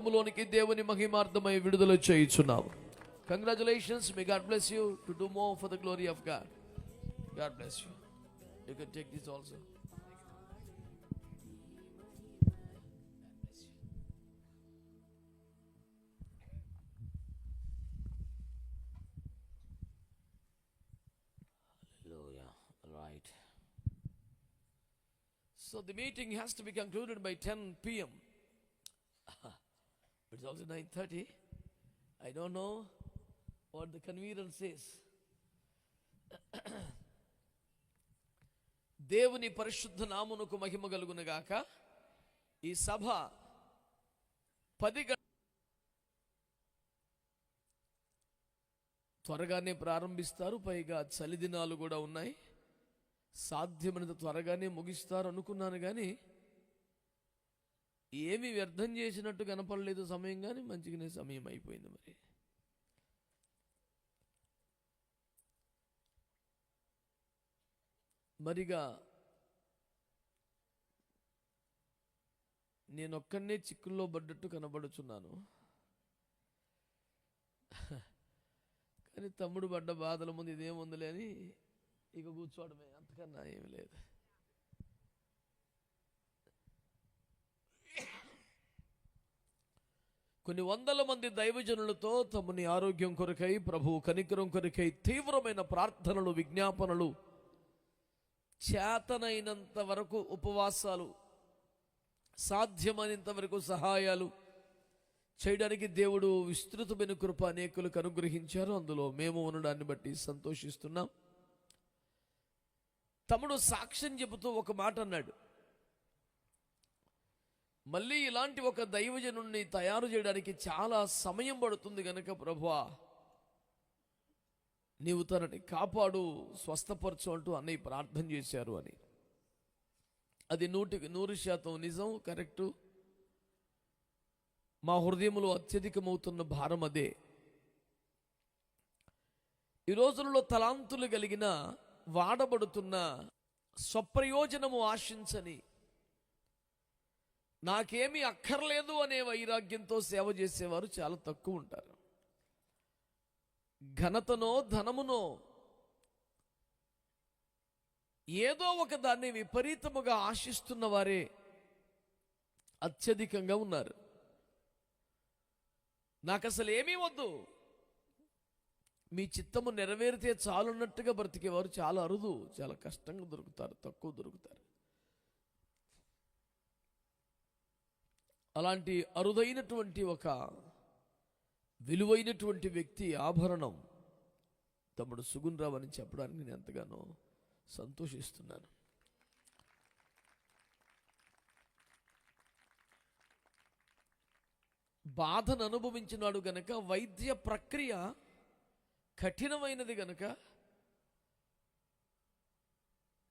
వాక్యములోనికి దేవుని మహిమార్థమై విడుదల చేయుచున్నాము. Congratulations, may God bless you to do more for the glory of God. God bless you. You can take this also. Right. So the meeting has to be concluded by 10 p.m. It's also 9:30. I don't know what the convener says. దేవుని పరిశుద్ధ నామమునకు మహిమ కలుగును గాక. ఈ సభ 10 గంటలకు త్వరగానే ప్రారంభిస్తారు. పైగా చలి దినాలు కూడా ఉన్నాయి. సాధ్యమైనంత త్వరగానే ముగిస్తారు అనుకున్నాను, కానీ ఏమి వ్యర్థం చేసినట్టు కనపడలేదు సమయం. కానీ మంచిగానే సమయం అయిపోయింది. మరిగా నేనొక్కనే చిక్కుల్లో పడ్డట్టు కనబడుచున్నాను. కానీ తమ్ముడు పడ్డ బాధల ముందు ఇదేముందిలే అని ఇక కూర్చోవడమే, అంతకన్నా ఏమి లేదు. కొన్ని వందల మంది దైవజనులతో తమని ఆరోగ్యం కొరకై, ప్రభు కనికరం కొరకై తీవ్రమైన ప్రార్థనలు, విజ్ఞాపనలు, చేతనైనంత వరకు ఉపవాసాలు, సాధ్యమైనంత వరకు సహాయాలు చేయడానికి దేవుడు విస్తృతమైన కృప అనేకులకు అనుగ్రహించారు. అందులో మేము ఉండడాన్ని బట్టి సంతోషిస్తున్నాం. తమ్ముడు సాక్ష్యం చెబుతూ ఒక మాట అన్నాడు, మళ్ళీ ఇలాంటి ఒక దైవజనుణ్ణి తయారు చేయడానికి చాలా సమయం పడుతుంది గనక ప్రభువా నీవు తనని కాపాడు, స్వస్థపరచు అంటూ అన్నయ్య ప్రార్థన చేశారు అని. అది 100% నిజం, కరెక్టు. మా హృదయంలో అత్యధికమవుతున్న భారం అదే. ఈ రోజులలో తలాంతులు కలిగిన, వాడబడుతున్న, స్వప్రయోజనము ఆశించని, నాకేమీ అక్కర్లేదు అనే వైరాగ్యంతో సేవ చేసేవారు చాలా తక్కువ ఉంటారు. ఘనతనో ధనమునో ఏదో ఒక దాన్ని విపరీతముగా ఆశిస్తున్న వారే అత్యధికంగా ఉన్నారు. నాకు అసలు ఏమీ వద్దు, మీ చిత్తము నెరవేరితే చాలున్నట్టుగా బ్రతికేవారు చాలా అరుదు, చాలా కష్టంగా దొరుకుతారు, తక్కువ దొరుకుతారు. అలాంటి అరుదైనటువంటి ఒక విలువైనటువంటి వ్యక్తి, ఆభరణం తమ్ముడు సుగుణ్ రావు అని చెప్పడానికి నేను ఎంతగానో సంతోషిస్తున్నాను. బాధను అనుభవించినాడు గనక, వైద్య ప్రక్రియ కఠినమైనది గనక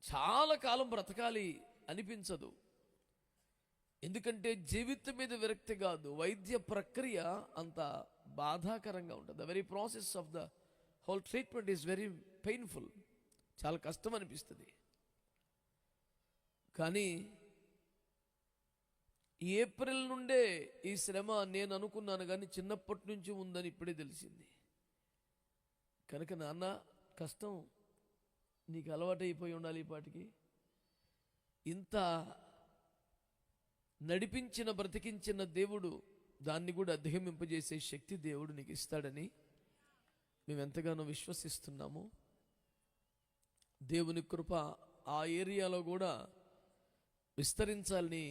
చాలా కాలం బ్రతకాలి అనిపించదు. ఎందుకంటే జీవితం మీద విరక్తి కాదు, వైద్య ప్రక్రియ అంత బాధాకరంగా ఉంటుంది. The very process of the whole treatment is very painful. చాలా కష్టం అనిపిస్తుంది. కానీ ఏప్రిల్ నుండే ఈ శ్రమ నేను అనుకున్నాను, కానీ చిన్నప్పటి నుంచి ఉందని ఇప్పుడే తెలిసింది. కనుక నాన్న, కష్టం నీకు అలవాటైపోయి ఉండాలి. ఈ పాటికి ఇంత నడిపించిన, బ్రతికించిన దేవుడు దాన్ని కూడా అధిగమింపజేసే శక్తి దేవుడు నీకు ఇస్తాడని మేము ఎంతగానో విశ్వసిస్తున్నాము. దేవుని కృప ఆ ఏరియాలో కూడా విస్తరించాలని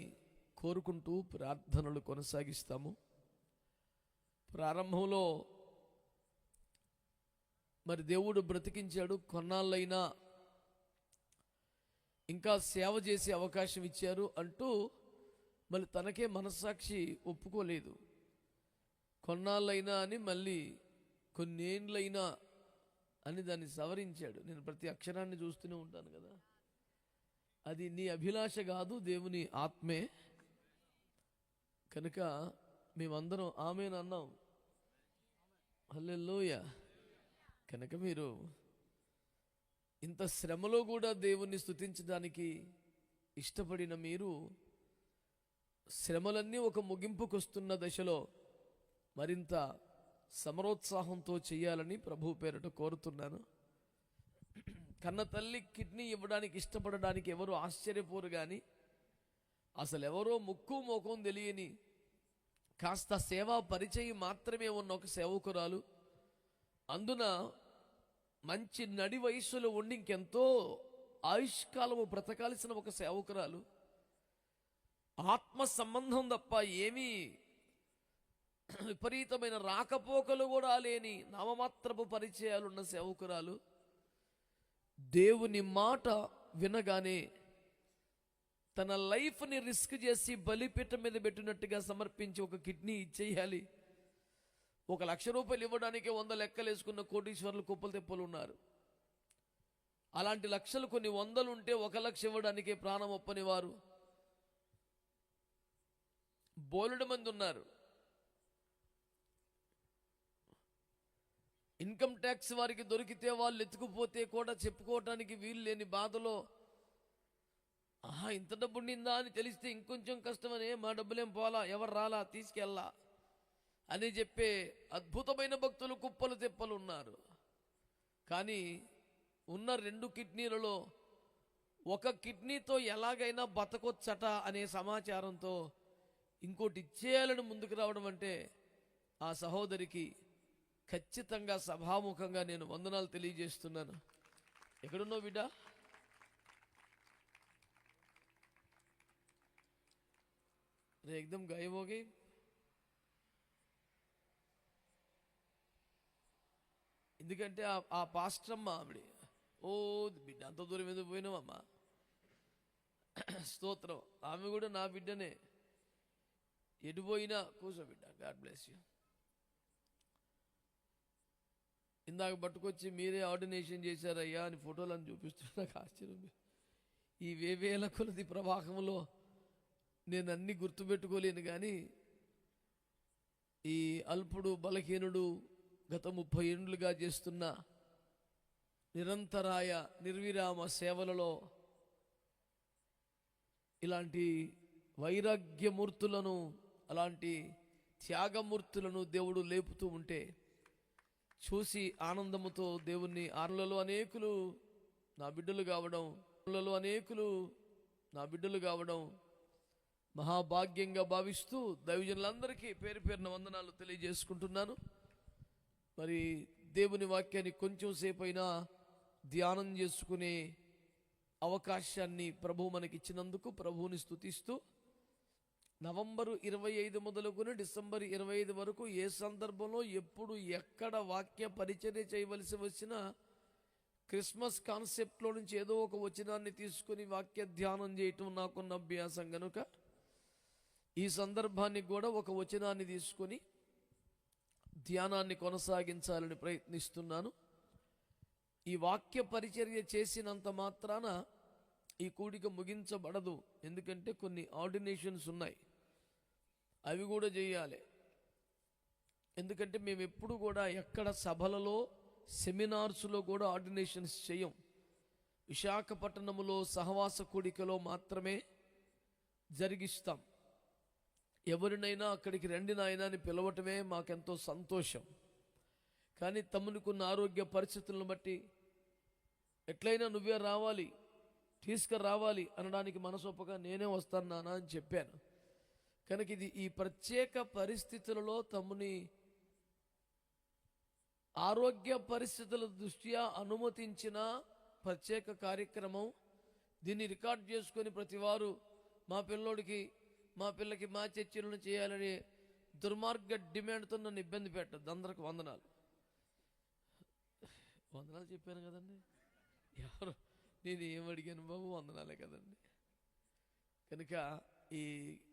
కోరుకుంటూ ప్రార్థనలు కొనసాగిస్తాము. ప్రారంభంలో మరి దేవుడు బ్రతికించాడు, కొన్నాళ్ళైనా ఇంకా సేవ చేసే అవకాశం ఇచ్చారు అంటూ మళ్ళీ తనకే మనస్సాక్షి ఒప్పుకోలేదు. కొన్నాళ్ళైనా అని, మళ్ళీ కొన్నేళ్ళైనా అని దాన్ని సవరించాడు. నేను ప్రతి అక్షరాన్ని చూస్తూనే ఉంటాను కదా. అది నీ అభిలాష కాదు, దేవుని ఆత్మే. కనుక మేమందరం ఆమేన్ అన్నాం. హల్లెలూయా. కనుక మీరు ఇంత శ్రమలో కూడా దేవుణ్ణి స్తుతించడానికి ఇష్టపడిన మీరు శ్రమలన్నీ ఒక ముగింపుకు వస్తున్న దశలో మరింత సమరోత్సాహంతో చేయాలని ప్రభు పేరిట కోరుతున్నాను. కన్న తల్లి కిడ్నీ ఇవ్వడానికి ఇష్టపడడానికి ఎవరు ఆశ్చర్యపోరు, కానీ అసలు ఎవరో ముక్కు మోకం తెలియని కాస్త సేవా పరిచయం మాత్రమే ఉన్న ఒక సేవకురాలు, అందున మంచి నడి వయస్సులో ఉండి ఇంకెంతో ఆయుష్కాలము బ్రతకాల్సిన ఒక సేవకురాలు, ఆత్మ సంబంధం తప్ప ఏమీ విపరీతమైన రాకపోకలు కూడా లేని నామమాత్రపు పరిచయాలున్న సేవకురాలు దేవుని మాట వినగానే తన లైఫ్ని రిస్క్ చేసి బలిపీఠం మీద పెట్టినట్టుగా సమర్పించి ఒక కిడ్నీ ఇచ్చేయాలి. 1,00,000 రూపాయలు ఇవ్వడానికి 100 లెక్కలు వేసుకున్న కోటీశ్వర్లు కుప్పలు తెప్పలు ఉన్నారు. అలాంటి లక్షలు కొన్ని వందలు ఉంటే 1,00,000 ఇవ్వడానికి ప్రాణం ఒప్పని వారు బోలెడు మంది ఉన్నారు. ఇన్కమ్ ట్యాక్స్ వారికి దొరికితే వాళ్ళు ఎత్తుకుపోతే కూడా చెప్పుకోవటానికి వీలు లేని బాధలో, ఇంత డబ్బు నిందా అని తెలిస్తే ఇంకొంచెం కష్టమనే, మా డబ్బులేం పోలా, ఎవరు రాలా, తీసుకెళ్ళా అని చెప్పే అద్భుతమైన భక్తులు కుప్పలు తెప్పలు ఉన్నారు. కానీ ఉన్న 2 కిడ్నీలలో ఒక కిడ్నీతో ఎలాగైనా బతకొచ్చట అనే సమాచారంతో ఇంకోటి ఇచ్చేయాలని ముందుకు రావడం అంటే ఆ సహోదరికి ఖచ్చితంగా సభాముఖంగా నేను వందనాలు తెలియజేస్తున్నాను. ఎక్కడున్నావు బిడ్డ? రే ఎక్దమ్ గాయబ్ హో గయి. ఎందుకంటే ఆ పాస్టర్ అమ్మ ఆవిడ, ఓ బిడ్డ అంత దూరం ఎందుకు పోయినావమ్మా, స్తోత్రం. ఆమె కూడా నా బిడ్డనే, ఎటు పోయినా కూర్చో బిడ్డ, గాడ్ బ్లెస్ యూ. ఇందాక పట్టుకొచ్చి మీరే ఆర్డినేషన్ చేశారయ్యా అని ఫోటోలను చూపిస్తున్నా. నాకు ఆశ్చర్యం. ఈ వేవేల కొలది ప్రవాహంలో నేను అన్ని గుర్తుపెట్టుకోలేను, కానీ ఈ అల్పుడు బలహీనుడు గత 30 ఏళ్ళుగా చేస్తున్న నిరంతరాయ నిర్విరామ సేవలలో ఇలాంటి వైరాగ్యమూర్తులను, అలాంటి త్యాగమూర్తులను దేవుడు లేపుతూ ఉంటే చూసి ఆనందముతో దేవుణ్ణి, ఆరులలో అనేకులు నా బిడ్డలు కావడం మహాభాగ్యంగా భావిస్తూ దైవజనులందరికీ పేరు పేరున వందనాలు తెలియజేసుకుంటున్నాను. మరి దేవుని వాక్యాన్ని కొంచెం సేపు అయినా ధ్యానం చేసుకునే అవకాశాన్ని ప్రభు మనకిచ్చినందుకు ప్రభువుని స్తుతిస్తూ, నవంబరు 25 మొదలుకొని డిసెంబర్ 25 వరకు ఏ సందర్భంలో ఎప్పుడు ఎక్కడ వాక్య పరిచర్య చేయవలసి వచ్చినా క్రిస్మస్ కాన్సెప్ట్లో నుంచి ఏదో ఒక వచనాన్ని తీసుకుని వాక్య ధ్యానం చేయటం నాకున్న అభ్యాసం కనుక ఈ సందర్భానికి కూడా ఒక వచనాన్ని తీసుకొని ధ్యానాన్ని కొనసాగించాలని ప్రయత్నిస్తున్నాను. ఈ వాక్య పరిచర్య చేసినంత మాత్రాన ఈ కూడిక ముగించబడదు. ఎందుకంటే కొన్ని ఆర్డినేషన్స్ ఉన్నాయి, అవి కూడా చేయాలి. ఎందుకంటే మేము ఎప్పుడు కూడా ఎక్కడ సభలలో, సెమినార్స్లో కూడా ఆర్డినేషన్స్ చేయం. విశాఖపట్నంలో సహవాస కూడికలో మాత్రమే జరిగిస్తాం. ఎవరినైనా అక్కడికి రండి నాయనా అని పిలవటమే మాకెంతో సంతోషం. కానీ తమనుకున్న ఆరోగ్య పరిస్థితులను బట్టి ఎట్లయినా నువ్వే రావాలి, తీసుకురావాలి అనడానికి మనసొప్పగా నేనే వస్తాను నాన్న అని చెప్పాను. కనుక ఇది ఈ ప్రత్యేక పరిస్థితులలో తమని ఆరోగ్య పరిస్థితుల దృష్ట్యా అనుమతించిన ప్రత్యేక కార్యక్రమం. దీన్ని రికార్డ్ చేసుకొని ప్రతివారు మా పిల్లకి మా చర్చలను చేయాలని దుర్మార్గ డిమాండ్తో నన్ను ఇబ్బంది పెట్టద్దు. అందరికి వందనాలు చెప్పాను కదండి. ఎవరు నేను ఏమడిగాను బాబు, వందనాలే కదండి. కనుక ఈ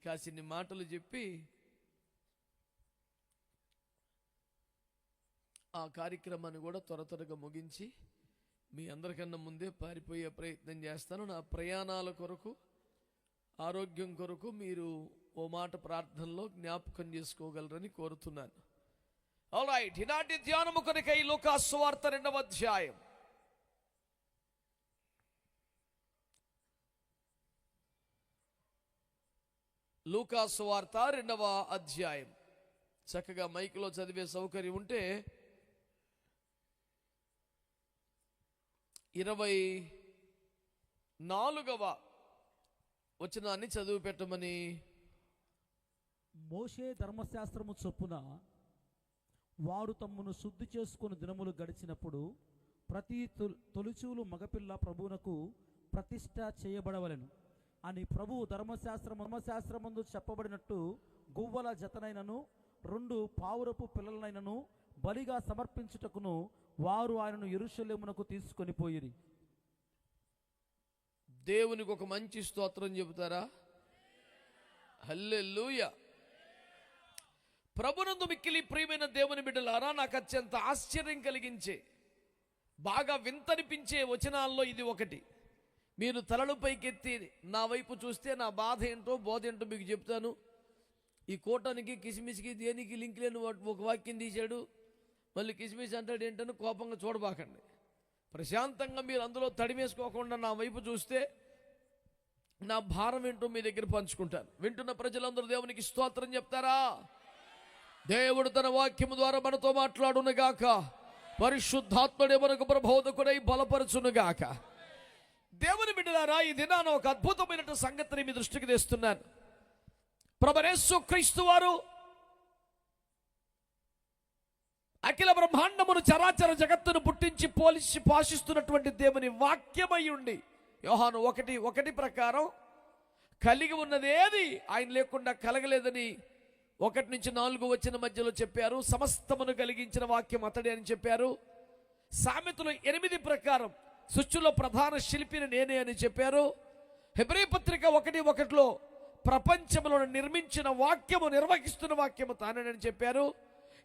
కాసిన్ని మాటలు చెప్పి ఆ కార్యక్రమాన్ని కూడా త్వరగా ముగించి మీ అందరికన్నా ముందే పారిపోయే ప్రయత్నం చేస్తాను. నా ప్రయాణాల కొరకు, ఆరోగ్యం కొరకు మీరు ఓ మాట ప్రార్థనలో జ్ఞాపకం చేసుకోగలరని కోరుతున్నాను. ఆల్రైట్, ఈనాటి ధ్యానము కొరకై లూకాసు సువార్త 2వ అధ్యాయం లూకా సువార్త 2వ అధ్యాయం. చక్కగా మైకులో చదివే సౌకర్యం ఉంటే 24వ వచనాన్ని చదువు పెట్టమని. మోషే ధర్మశాస్త్రము చొప్పున వారు తమ్మును శుద్ధి చేసుకుని దినములు గడిచినప్పుడు ప్రతి తొలిచూలు మగపిల్ల ప్రభువునకు ప్రతిష్ట చేయబడవలెను అని ప్రభువు ధర్మశాస్త్రమందు చెప్పబడినట్టు గువ్వల జతనైనను 2 పావురపు పిల్లలనైనను బలిగా సమర్పించుటకును వారు ఆయనను యెరూషలేమునకు తీసుకొని పోయిరి. దేవునికి ఒక మంచి స్తోత్రం చెబుతారా? హల్లెలూయా. ప్రభునందు మిక్కిలి ప్రియమైన దేవుని బిడ్డలారా, నాకు అత్యంత ఆశ్చర్యం కలిగించే, బాగా వింతనిపించే వచనాల్లో ఇది ఒకటి. మీరు తలలు పైకెత్తి నా వైపు చూస్తే నా బాధ ఏంటో బోధ ఏంటో మీకు చెప్తాను. ఈ కూటానికి కిస్మిస్కి దేనికి లింక్ లేని ఒక వాక్యం తీశాడు, మళ్ళీ కిస్మిస్ అంటాడు ఏంటని కోపంగా చూడబాకండి. ప్రశాంతంగా మీరు అందులో తడిమేసుకోకుండా నా వైపు చూస్తే నా భారం ఏంటో మీ దగ్గర పంచుకుంటాను. వింటున్న ప్రజలందరూ దేవునికి స్తోత్రం చెప్తారా? దేవుడు తన వాక్యము ద్వారా మనతో మాట్లాడునుగాక. పరిశుద్ధాత్ముడే మనకు ప్రబోధకుడై బలపరచునుగాక. దేవుని బిడ్డలారా, ఈ దినాన ఒక అద్భుతమైన సంగతిని మీ దృష్టికి తెస్తున్నాను. ప్రభువైన యేసు క్రీస్తు వారు అఖిల బ్రహ్మాండమును చరాచర జగత్తును పుట్టించి పోలిసి పాషిస్తున్నటువంటి దేవుని వాక్యమై ఉండి, యోహాను 1:1 ప్రకారం కలిగి ఉన్నదేది ఆయన లేకుండా కలగలేదని 1-4 వచ్చిన మధ్యలో చెప్పారు. సమస్తమును కలిగించిన వాక్యం అతడే అని చెప్పారు. సామెతలు 8 ప్రకారం సృష్టిలో ప్రధాన శిల్పిని నేనే అని చెప్పారు. హెబ్రీ పత్రిక 1:1 ప్రపంచంలో నిర్మించిన వాక్యము, నిర్వహిస్తున్న వాక్యము తానేనని చెప్పారు.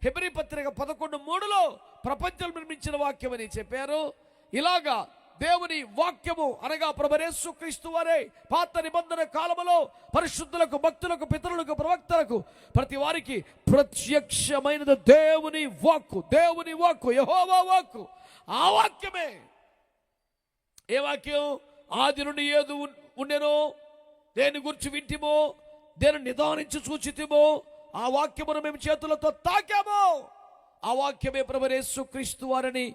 హెబ్రీ పత్రిక 11:3 ప్రపంచం నిర్మించిన వాక్యం అని చెప్పారు. ఇలాగా దేవుని వాక్యము అనగా ప్రభువైన యేసు క్రీస్తు వారే పాత నిబంధన కాలములో పరిశుద్ధులకు, భక్తులకు, పితరులకు, ప్రవక్తలకు ప్రతి వారికి ప్రత్యక్షమైనది దేవుని వాక్కు. దేవుని వాక్కు, యెహోవా వాక్కు. ఆ వాక్యమే. ఏ వాక్యం? ఆది నుండి ఏది ఉండెనో, దేని గురించి వింటిమో, దేని నిదానించి చూచితిమో, ఆ వాక్యమును మేము చేతులతో తాకామో, ఆ వాక్యమే ప్రభువైన యేసు క్రీస్తు వారని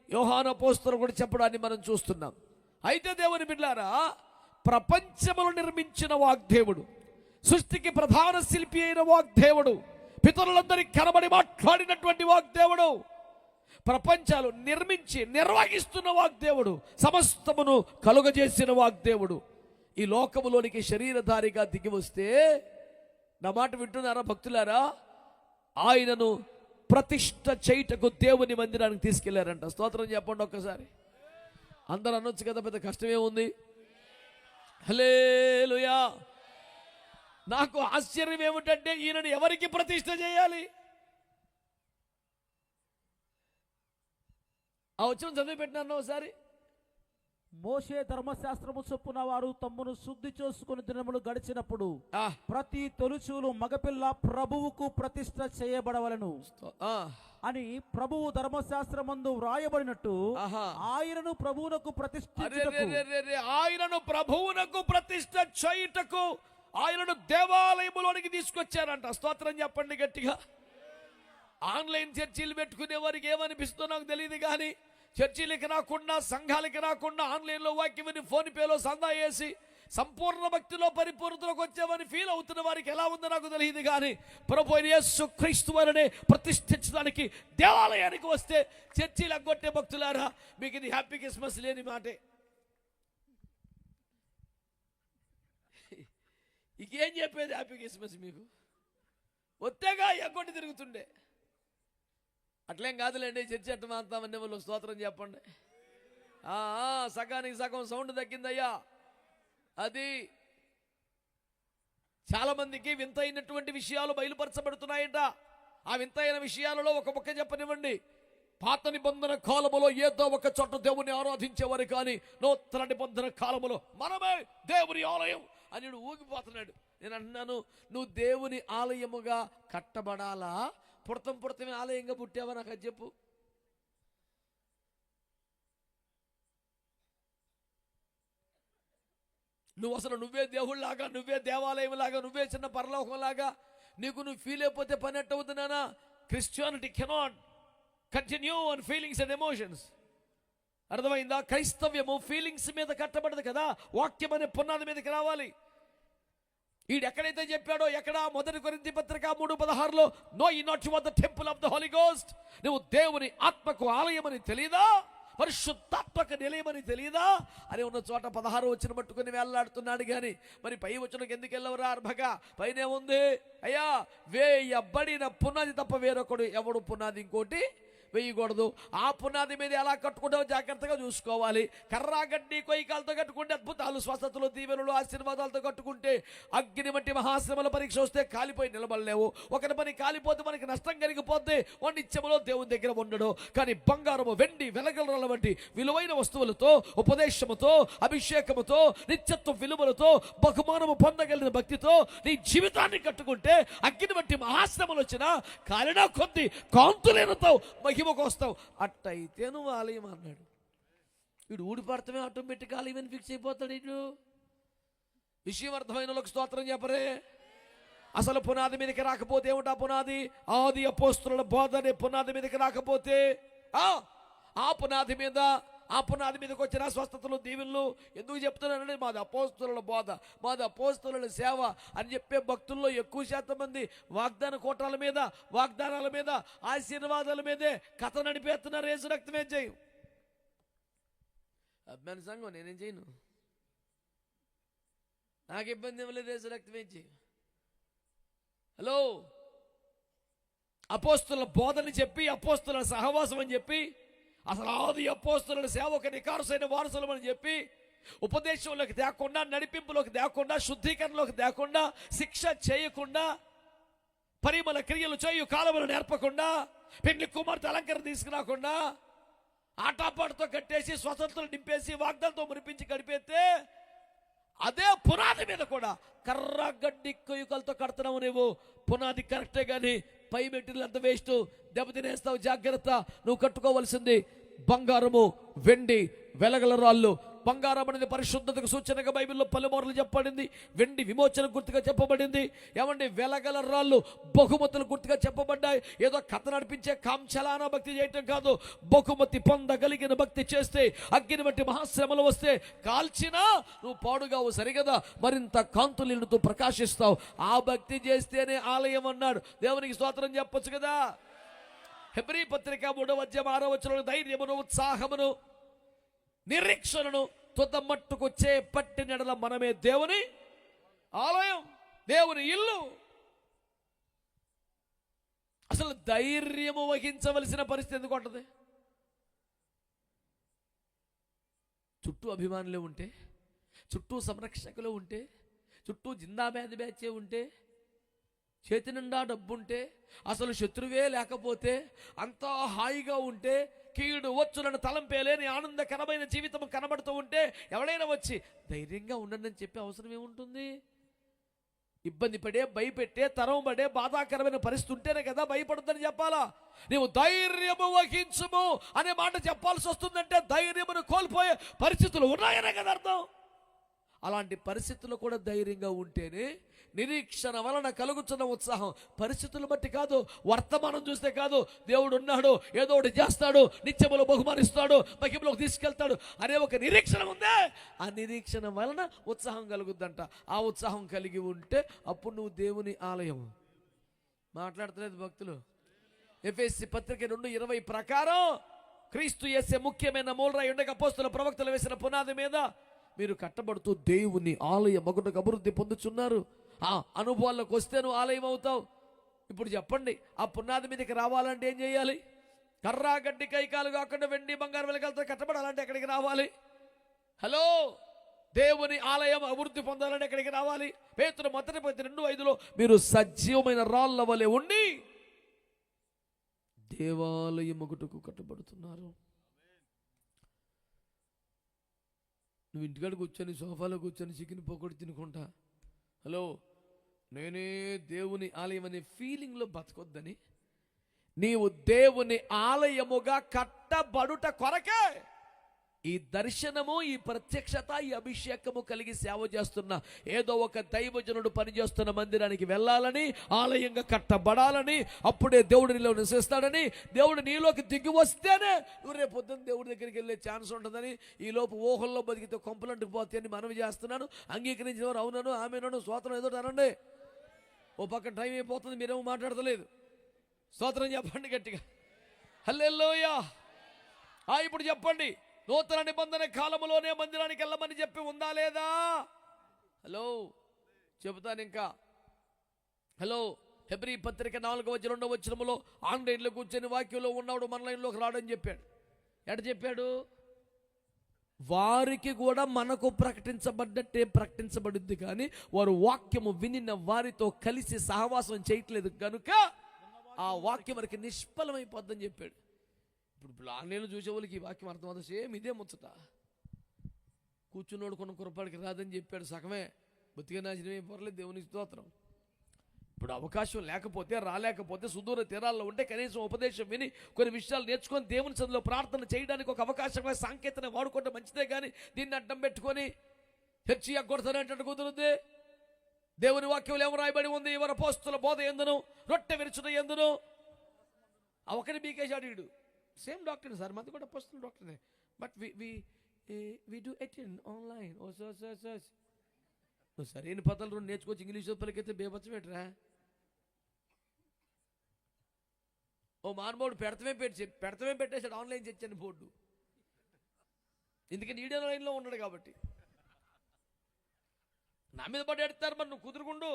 యోహాను అపోస్తలుడు కూడా చెప్పడాన్ని మనం చూస్తున్నాం. అయితే దేవుని బిడ్డలారా, ప్రపంచమును నిర్మించిన వాగ్దేవుడు, సృష్టికి ప్రధాన శిల్పి అయిన వాగ్దేవుడు, పితరులందరికీ కనబడి మాట్లాడినటువంటి వాగ్దేవుడు, ప్రపంచాలు నిర్మించి నిర్వహిస్తున్న వాగ్దేవుడు, సమస్తమును కలుగజేసిన వాగ్దేవుడు ఈ లోకములోనికి శరీరధారిగా దిగి వస్తే, నా మాట వింటున్నారా భక్తులారా, ఆయనను ప్రతిష్ట చేయుటకు దేవుని మందిరానికి తీసుకెళ్లారంట. స్తోత్రం చెప్పండి ఒక్కసారి. అందరూ అనొచ్చు కదా, పెద్ద కష్టమే ఉంది. హల్లెలూయా. నాకు ఆశ్చర్యం ఏమిటంటే, ఈయనను ఎవరికి ప్రతిష్ట చేయాలి? ఆ వచ్చిన చదివి పెట్టినాను ఒకసారి. మోషే ధర్మశాస్త్రము చొప్పున వారు తమ్మును శుద్ధి చేసుకుని దినములు గడిచినప్పుడు ప్రతి తొలిచూలు మగపిల్ల ప్రభువుకు ప్రతిష్ట చేయబడవలను అని ప్రభువు ధర్మశాస్త్రమందు వ్రాయబడినట్టు ఆయనను ప్రభువునకు ప్రతిష్ట చేయుటకు ఆయనను దేవాలయములోనికి తీసుకొచ్చారంట. స్తోత్రం చెప్పండి గట్టిగా. ఆన్లైన్ చర్చీలు పెట్టుకునే వారికి ఏమనిపిస్తుందో నాకు తెలియదు, కానీ చర్చీలకి రాకుండా, సంఘాలకి రాకుండా ఆన్లైన్లో వాక్యమని ఫోన్ పేలో సందా వేసి సంపూర్ణ భక్తిలో పరిపూర్ణతలోకి వచ్చామని ఫీల్ అవుతున్న వారికి ఎలా ఉందో నాకు తెలియదు, కానీ ప్రభువైన యేసు క్రీస్తు వారిని ప్రతిష్ఠించడానికి దేవాలయానికి వస్తే చర్చీలు అగ్గొట్టే భక్తులారా, మీకు ఇది హ్యాపీ క్రిస్మస్ లేని మాటే. ఇంకేం చెప్పేది హ్యాపీ క్రిస్మస్ మీకు? ఒత్తేగా ఎగ్గొట్టి తిరుగుతుండే. అట్లేం కాదులేండి, చర్చ అట్టమాంతామనే వాళ్ళు స్తోత్రం చెప్పండి. సగానికి సగం సౌండ్ తగ్గిందయ్యా. అది చాలా మందికి వింతైనటువంటి విషయాలు బయలుపరచబడుతున్నాయంట. ఆ వింతైన విషయాలలో ఒక ముక్క చెప్పనివ్వండి. పాత నిబంధన కాలములో ఏదో ఒక చోట దేవుని ఆరాధించేవారు, కానీ నూతన నిబంధన కాలములో మనమే దేవుని ఆలయం అని ఊగిపోతున్నాడు. నేను అంటున్నాను, నువ్వు దేవుని ఆలయముగా కట్టబడాలా, పుడతమే ఆలయంగా పుట్టావా? నాకు అది చెప్పు. నువ్వు అసలు నువ్వే దేవుళ్ళలాగా, నువ్వే దేవాలయంలాగా, నువ్వే చిన్న పరలోకంలాగా నువ్వు ఫీల్ అయిపోతే పని ఎట్టవుతుంది నాన్న. Christianity cannot continue on feelings and emotions. అర్థమైందా? క్రైస్తవ్యము ఫీలింగ్స్ మీద కట్టబడదు కదా, వాక్యం అనే పునాది మీదకి రావాలి. ఈడు ఎక్కడైతే చెప్పాడో, ఎక్కడ 1 కొరింథీ పత్రిక 3:16 know you not you are the temple of the Holy Ghost. నువ్వు దేవుని ఆత్మకు ఆలయమని తెలియదా, పరిశుద్ధాత్మక నిలయమని తెలియదా అని ఉన్న చోట 16 వచ్చిన పట్టుకుని వేళ్లాడుతున్నాడు. కానీ మరి పై వచ్చినకి ఎందుకు వెళ్ళవరా అర్భగా? పైనే ఉంది, అయ్యా వేయబడిన పునాది తప్ప వేరొకడు ఎవడు పునాది ఇంకోటి వేయకూడదు. ఆ పునాది మీద ఎలా కట్టుకుంటావో జాగ్రత్తగా చూసుకోవాలి. కర్రాగడ్డి కొయ్యకాలతో కట్టుకుంటే అద్భుతాలు, స్వస్థతలు, దీవెనలు, ఆశీర్వాదాలతో కట్టుకుంటే అగ్ని వంటి మహాశ్రమల పరీక్ష వస్తే కాలిపోయి నిలబడలేవు. ఒకరి పని కాలిపోతే మనకి నష్టం కలిగిపోతే వాడి నిత్యములో దేవుని దగ్గర ఉండడు. కానీ బంగారము, వెండి, వెలగల వంటి విలువైన వస్తువులతో, ఉపదేశముతో, అభిషేకముతో, నిత్యత్వ విలువలతో, బహుమానము పొందగలిగిన భక్తితో నీ జీవితాన్ని కట్టుకుంటే అగ్ని వంటి మహాశ్రమలు వచ్చినా కాలినా కొద్ది కాంతులేనతో మహిమకు వస్తావు. అట్టయితే నువ్వు ఆలయం అన్నాడు. వీడు ఊడిపడతామే ఆటోమేటిక్ ఆలయం ఫిక్స్ అయిపోతాడు. ఇటు విషయం అర్థమైన వాళ్ళకి స్తోత్రం చెప్పరే. అసలు పునాది మీదకి రాకపోతే ఏమిటా పునాది? ఆది అపోస్తుల బోధ అనే పునాది మీదకి రాకపోతే ఆ పునాది మీదకి వచ్చిన స్వస్థతలు, దీవెనలు ఎందుకు చెప్తున్నానంటే మాది అపోస్తుల బోధ, మాది అపోస్తుల సేవ అని చెప్పే భక్తుల్లో ఎక్కువ శాతం మంది వాగ్దాన కోటాల మీద, వాగ్దానాల మీద, ఆశీర్వాదాల మీదే కథ నడిపేస్తున్నారు. యేసు రక్తం ఏం చేయం అభిమాన సంఘం, నేనేం చేయను, నాకు ఇబ్బంది ఏం లేదు. యేసు రక్తం ఏం చేయం. హలో, అపోస్తుల బోధని చెప్పి, అపోస్తుల సహవాసం అని చెప్పి, అసలు ఆది అపోస్తుల సేవకు నికారుసైన వారసులం అని చెప్పి ఉపదేశంలోకి తేకుండా, నడిపింపులోకి తేకుండా, శుద్ధీకరణలోకి తేకుండా, శిక్ష చేయకుండా, పరిమళ క్రియలు చేయు కాలములు నేర్పకుండా, పెళ్లి కుమార్తె అలంకరణ తీసుకురాకుండా, ఆటాపాటుతో కట్టేసి, స్వతంత్రం నింపేసి, వాగ్దాలతో మురిపించి గడిపేస్తే అదే పునాది మీద కూడా కర్ర గడ్డి కొయ్యకలతో కడుతున్నావు నువ్వు. పునాది కరెక్టే కానీ పై మెటీరియల్ అంత వేస్ట్, దెబ్బతినేస్తావు. జాగ్రత్త. నువ్వు కట్టుకోవలసింది బంగారము, వెండి, వెలగల రాళ్ళు. బంగారం అనేది పరిశుద్ధతకు సూచనగా బైబిల్లో పలుమార్లు చెప్పబడింది. వెండి విమోచన గుర్తుగా చెప్పబడింది. ఏమండి, వెలగల రాళ్ళు బహుమతులు గుర్తుగా చెప్పబడ్డాయి. ఏదో కథ నడిపించే కాంచలాన భక్తి చేయటం కాదు. బహుమతి పొందగలిగిన భక్తి చేస్తే, అగ్ని వంటి మహాశ్రమలు వస్తే కాల్చినా నువ్వు పాడుగావు, సరిగదా, మరింత కాంతులీనుతో ప్రకాశిస్తావు. ఆ భక్తి చేస్తేనే ఆలయం అన్నాడు. దేవునికి స్తోత్రం చెప్పొచ్చు కదా. హెబ్రీ పత్రిక 3:6 ధైర్యమును, ఉత్సాహమును, నిరీక్షణను తుదమట్టుకు చేపట్టిన యెడల మనమే దేవుని ఆలయం, దేవుని ఇల్లు. అసలు ధైర్యము వహించవలసిన పరిస్థితి ఎందుకు ఉంటుంది? చుట్టూ అభిమానులే ఉంటే, చుట్టూ సంరక్షకులు ఉంటే, చుట్టూ జిందాబాద్ బ్యాచే ఉంటే, చేతి నిండా డబ్బుంటే, అసలు శత్రువే లేకపోతే, అంతా హాయిగా ఉంటే, కీడు వచ్చులను తలంపేలేని ఆనందకరమైన జీవితం కనబడుతూ ఉంటే ఎవడైనా వచ్చి ధైర్యంగా ఉండండి అని చెప్పే అవసరం ఏముంటుంది? ఇబ్బంది పడే, భయపెట్టే, తరం పడే, బాధాకరమైన పరిస్థితి ఉంటేనే కదా భయపడద్దని చెప్పాలా. నీవు ధైర్యము వహించుము అనే మాట చెప్పాల్సి వస్తుందంటే ధైర్యమును కోల్పోయే పరిస్థితులు ఉన్నాయనే కదా అర్థం. అలాంటి పరిస్థితుల్లో కూడా ధైర్యంగా ఉంటేనే నిరీక్షణ వలన కలుగుతున్న ఉత్సాహం పరిస్థితులు బట్టి కాదు, వర్తమానం చూస్తే కాదు. దేవుడు ఉన్నాడు, ఏదో ఒకటి చేస్తాడు, నిత్యములో బహుమానిస్తాడు, మహిమలోకి తీసుకెళ్తాడు అనే ఒక నిరీక్షణ ఉందే. ఆ నిరీక్షణ వలన ఉత్సాహం కలుగుద్దంట. ఆ ఉత్సాహం కలిగి ఉంటే అప్పుడు నువ్వు దేవుని ఆలయం. మాట్లాడతలేదు భక్తులు. ఎఫెసీ పత్రిక 2:20 ప్రకారం క్రీస్తు యేసే ముఖ్యమైన మూలరాయి ఉండగా అపోస్తలుల ప్రవక్తలు వేసిన పునాది మీద మీరు కట్టబడుతూ దేవుని ఆలయ మగుటకు అభివృద్ధి పొందుచున్నారు. ఆ అనుభవాల్లోకి వస్తే నువ్వు ఆలయం అవుతావు. ఇప్పుడు చెప్పండి, ఆ పునాది మీదకి రావాలంటే ఏం చేయాలి? కర్రా గడ్డి కైకాలు కాకుండా వెండి బంగారు వెలగలతో కట్టబడాలంటే ఎక్కడికి రావాలి? హలో, దేవుని ఆలయం అభివృద్ధి పొందాలంటే ఎక్కడికి రావాలి? పేతురు 1:2-5 మీరు సజీవమైన రాళ్ళ వలె ఉండి దేవాలయం ఒకటికు కట్టబడుతున్నారు. నువ్వు ఇంటికాడ కూర్చొని, సోఫాలో కూర్చొని చికెన్ పకోడీ తినుకుంటా, హలో నేనే దేవుని ఆలయం అనే ఫీలింగ్లో బతకొద్దని, నీవు దేవుని ఆలయముగా కట్టబడుట కొరకే ఈ దర్శనము, ఈ ప్రత్యక్షత, ఈ అభిషేకము కలిగి సేవ చేస్తున్న ఏదో ఒక దైవజనుడు పనిచేస్తున్న మందిరానికి వెళ్ళాలని, ఆలయంగా కట్టబడాలని, అప్పుడే దేవుడు నీలో నివసిస్తాడని, దేవుడు నీలోకి దిగి వస్తేనే నువ్వు రేపు పొద్దున్న దేవుడి దగ్గరికి వెళ్ళే ఛాన్స్ ఉంటుందని, ఈ లోపు ఊహల్లో బతికితే కొంపలంటుకు పోతాయని మనవి చేస్తున్నాను. అంగీకరించిన వారు అవునను, ఆమెను, స్తోత్రం ఏదో అనండి. ఓ పక్క టైం అయిపోతుంది, మీరేమో మాట్లాడతలేదు. స్తోత్రం చెప్పండి గట్టిగా, హల్లెలూయా. ఇప్పుడు చెప్పండి, నూతన నిబంధన కాలములోనే మందిరానికి వెళ్ళమని చెప్పి ఉందా లేదా? హలో, చెబుతాను ఇంకా. హలో, హెబ్రీ పత్రిక 4:2 ఆన్లైన్లో కూర్చొని వాక్యంలో ఉన్నవాడు మన లైన్లోకి రాడని చెప్పాడు. ఎట చెప్పాడు? వారికి కూడా మనకు ప్రకటించబడ్డట్టే ప్రకటించబడుద్ది, కానీ వారు వాక్యము వినిన వారితో కలిసి సహవాసం చేయట్లేదు కనుక ఆ వాక్యం మనకి నిష్ఫలమైపోద్దని చెప్పాడు. ఇప్పుడు ఆన్లైన్లో చూసే వాళ్ళకి ఈ వాక్యం అర్థమవుతుంది. సేమ్ ఇదే ముచ్చట. కూర్చున్నోడు కొన్న కురపాడికి రాదని చెప్పాడు, సగమే బతికే నాశనమే, పర్లేదు, దేవునికి స్తోత్రం. ఇప్పుడు అవకాశం లేకపోతే, రాలేకపోతే, సుదూర తీరాల్లో ఉంటే కనీసం ఉపదేశం విని కొన్ని విషయాలు నేర్చుకొని దేవుని సన్నిధిలో ప్రార్థన చేయడానికి ఒక అవకాశంగా సాంకేతికత వాడుకుంటే మంచిదే, కానీ దీన్ని అడ్డం పెట్టుకొని చర్చి ఎగ్గొడతానంటే కుదురుద్ది. దేవుని వాక్యంలో ఏమో రాయబడి ఉంది? ఎవరు అపోస్తలుల బోధ ఎందును, రొట్టె విరుచుట ఎందును. ఆ ఒకరి బీకేశాడు వీడు. సేమ్ డాక్టర్ సార్, మాది కూడా అపోస్తలుల డాక్టర్నే, but we do it in online. ఓ సార్ నువ్వు సరైన పదాలు రెండు నేర్చుకోవచ్చు, ఇంగ్లీష్ పలికైతే బేబచ్చం పెట్టరా. ఓ మానవుడు పెడతమే పెట్టేశాడు ఆన్లైన్ చర్చని బోర్డు. ఎందుకని ఈడియో లైన్లో ఉన్నాడు కాబట్టి. నా మీద పడి ఎడతారు, మరి నువ్వు కుదురుకుండు.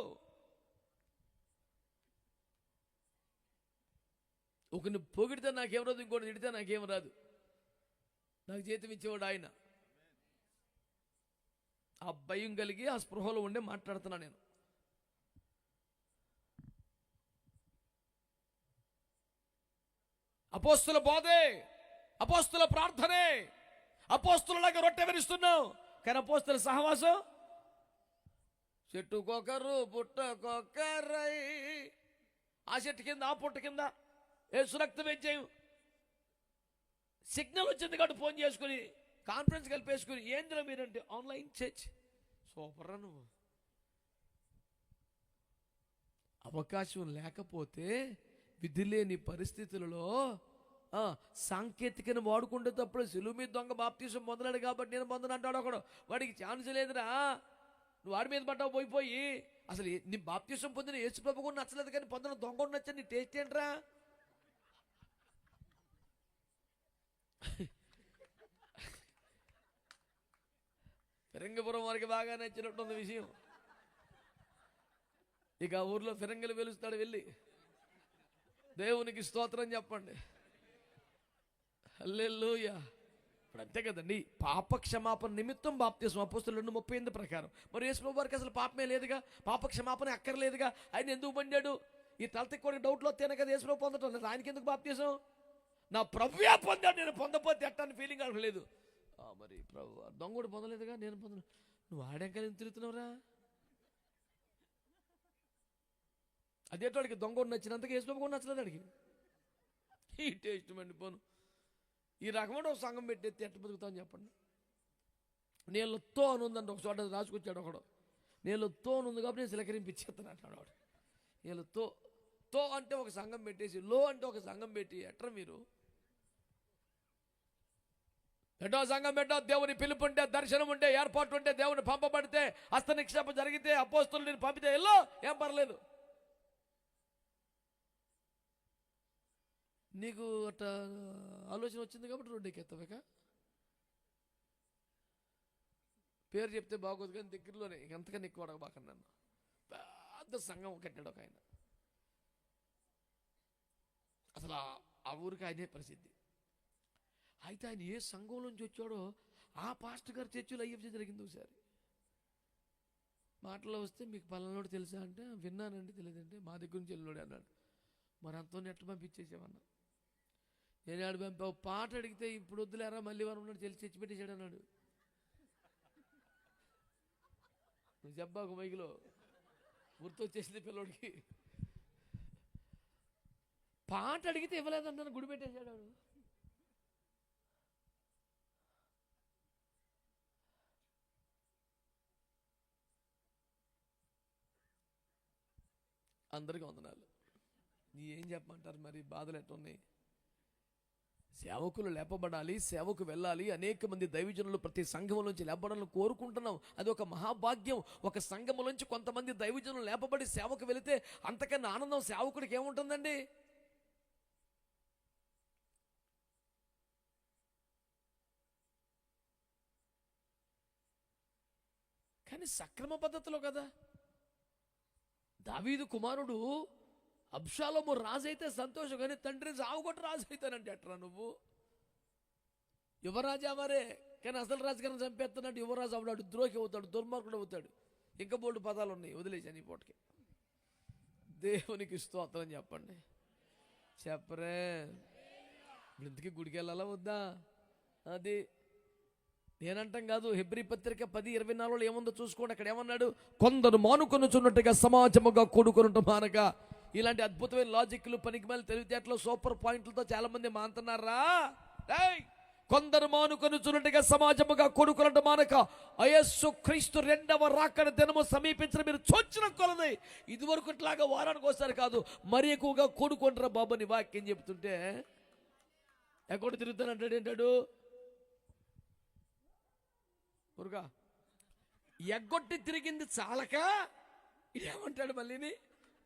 ఒకరిని పొగిడితే నాకేం రాదు, ఇంకోటి తిడితే నాకేం రాదు. నాకు జీతం ఇచ్చేవాడు ఆయన. ఆ భయం కలిగి, ఆ స్పృహలో ఉండే మాట్లాడుతున్నా నేను. అపోస్తుల బోధే, అపోస్తుల ప్రార్థనే, అపోస్తులలాగా రొట్టె విరుస్తున్నావు, కానీ అపోస్తుల సహవాసం చెట్టుకొకరు పుట్టకొకరై. ఆ చెట్టు కింద, ఆ పుట్ట కింద యేసు రక్తం వేయించాం. సిగ్నల్ వచ్చింది కాబట్టి ఫోన్ చేసుకుని కాన్ఫరెన్స్ కలిపేసుకుని, ఏందిరా మీరంటే ఆన్లైన్ చర్చ్. సూపర్. నువ్వు అవకాశం లేకపోతే, విధి లేని పరిస్థితులలో సాంకేతికను వాడుకుంటే తప్పుడు. సిలువ మీద దొంగ బాప్తీసం పొందలేడు కాబట్టి నేను పొందను అంటాడు ఒకడు. వాడికి ఛాన్స్ లేదురా, నువ్వు వాడి మీద పడ్డావు పోయిపోయి. అసలు నీ బాప్తీసం పొందిన యేసు ప్రభు కూడా నచ్చలేదు, కానీ పొందిన దొంగ కూడా నచ్చని నీ టేస్ట్ ఏంట్రా? ఫిరంగిపురం వారికి బాగా నచ్చినట్టుంది విషయం. ఇక ఆ ఊర్లో ఫిరంగిలు వెలుస్తాడు, వెళ్ళి దేవునికి స్తోత్రం చెప్పండి, హల్లెలూయా. ఇప్పుడు అంతే కదండి, పాప క్షమాపణ నిమిత్తం బాప్తిస్మం అపోస్తలుల 2:38 ప్రకారం. మరి యేసు ప్రభు వారికి అసలు పాపమే లేదుగా, పాప క్షమాపణ అక్కర్లేదుగా. ఆయన ఎందుకు పొందాడు? ఈ తలతిక్కోడికి డౌట్లు వస్తేనే కదా యేసు ప్రభు పొందటం లేదు. ఆయనకి ఎందుకు బాప్తిసం? నా ప్రభువే పొందాడు, నేను పొందపోతే ఎట్టని ఫీలింగ్ అనలేదు. మరి ప్రభు దొంగ కూడా పొందలేదుగా, నేను పొందను. నువ్వు ఆడాక నేను తిరుగుతున్నావురా. అదేటోడికి దొంగ నచ్చినంతగా యేసు ప్రభు కూడా నచ్చలేదు అడిగి. ఈ టేస్ట్ మండిపోను. ఈ రకమైన ఒక సంఘం పెట్టేస్తే ఎట్ట బతుకుతామని చెప్పండి. నీళ్ళతో అని ఉందంటే ఒక చోట రాసుకొచ్చాడు ఒకడు. నీళ్ళతో అని ఉంది కాబట్టి నేను సిలకరింపిచ్చేస్తాను అంటాడు వాడు. నీళ్ళతో అంటే ఒక సంఘం పెట్టేసి, లో అంటే ఒక సంఘం పెట్టి ఎట్రా మీరు? ఎటో సంఘం పెట్టో, దేవుని పిలుపు ఉంటే, దర్శనం ఉంటే, ఏర్పాటు ఉంటే, దేవుని పంపబడితే, హస్త నిక్షేపం జరిగితే, అపోస్తలులు నేను పంపితే ఎల్లో ఏం పర్లేదు. నీకు అట్ట ఆలోచన వచ్చింది కాబట్టి రోడ్డుకి ఎత్తవక. పేరు చెప్తే బాగోదు కానీ దగ్గరలోనే ఎంతకన్నా ఎక్కువ అడగబాకండి నన్ను. పెద్ద సంఘం కట్టాడు ఒక ఆయన. అసలు ఆ ఊరికి ఆయనే ప్రసిద్ధి. అయితే ఆయన ఏ సంఘం నుంచి వచ్చాడో ఆ పాస్టర్ గారు చర్చిలో అయ్యే జరిగింది ఒకసారి. మాటలో వస్తే మీకు పలానోడు తెలుసా అంటే, విన్నానండి, తెలియదంటే మా దగ్గర నుంచి వెళ్ళాడు అన్నాడు. మరి అంతా నెట్ పంపించేసామన్నా. నేను ఆడు పంపావు, పాట అడిగితే ఇప్పుడు వద్దులేరా మళ్ళీ వారం ఉన్నాడు చర్చి పెట్టేశాడు అన్నాడు. నువ్వు చెప్పాకు మైకిలో, గుర్తొచ్చేసింది పిల్లోడికి. పాట అడిగితే ఇవ్వలేదన్నాను, గుడి పెట్టేశాడు. అందరికీ వందనాలు. ఏం చెప్పమంటారు మరి, బాధలు ఎట్టున్నాయి? సేవకులు లేపబడాలి, సేవకు వెళ్ళాలి. అనేక మంది దైవజనులు ప్రతి సంఘం నుంచి లేపబడాలని కోరుకుంటున్నాం. అది ఒక మహాభాగ్యం. ఒక సంఘం నుంచి కొంతమంది దైవజనులు లేపబడి సేవకు వెళితే అంతకన్నా ఆనందం సేవకుడికి ఏముంటుందండి? కానీ సక్రమ పద్ధతిలో కదా. దావీదు కుమారుడు అబ్షాలోము రాజు అయితే సంతోషం, కానీ తండ్రిని సాగుకొట్టి రాజు అవుతానంటే ఎట్రా నువ్వు? యువరాజా మరే, కానీ అసలు రాజుగారిని చంపేస్తున్నాడు. యువరాజు అవుతాడు, ద్రోహి అవుతాడు, దుర్మార్గుడు అవుతాడు. ఇంకా బోల్డు పదాలు ఉన్నాయి, వదిలేసాను ఈ పూటకి. దేవునికి స్తోత్రం చెప్పండి. చెప్పరే. ఇంతకీ గుడికి వెళ్ళాలా వద్దా? అది నేనంటాం కాదు. హెబ్రీ పత్రిక 10:24 ఏముందో చూసుకోండి. అక్కడ ఏమన్నాడు? కొందరు మానుకొనుచున్నట్టుగా సమాజముగా కూడుకొనుట మానక. ఇలాంటి అద్భుతమైన లాజిక్లు, పనికిమాలిన తెలివితేటలు, సూపర్ పాయింట్లతో చాలా మంది మానుతున్నారా? కొందరు మానుకొనుచున్నట్టుగా సమాజముగా కూడుకొనుట మానక యేసు క్రీస్తు రెండవ రాకడ దినము సమీపించిన మీరు చూచిన కొలది ఇదివరకు ఇట్లాగా వారానికి ఒకసారి కాదు, మరి ఎక్కువగా కూడుకుంటారా బాబు అని వాక్యం చెప్తుంటే ఎక్కడ తిరుగుతానంటాడు. ఏంటాడు? మురుగా ఎగ్గొట్టి తిరిగింది చాలక ఏమంటాడు మళ్ళీని?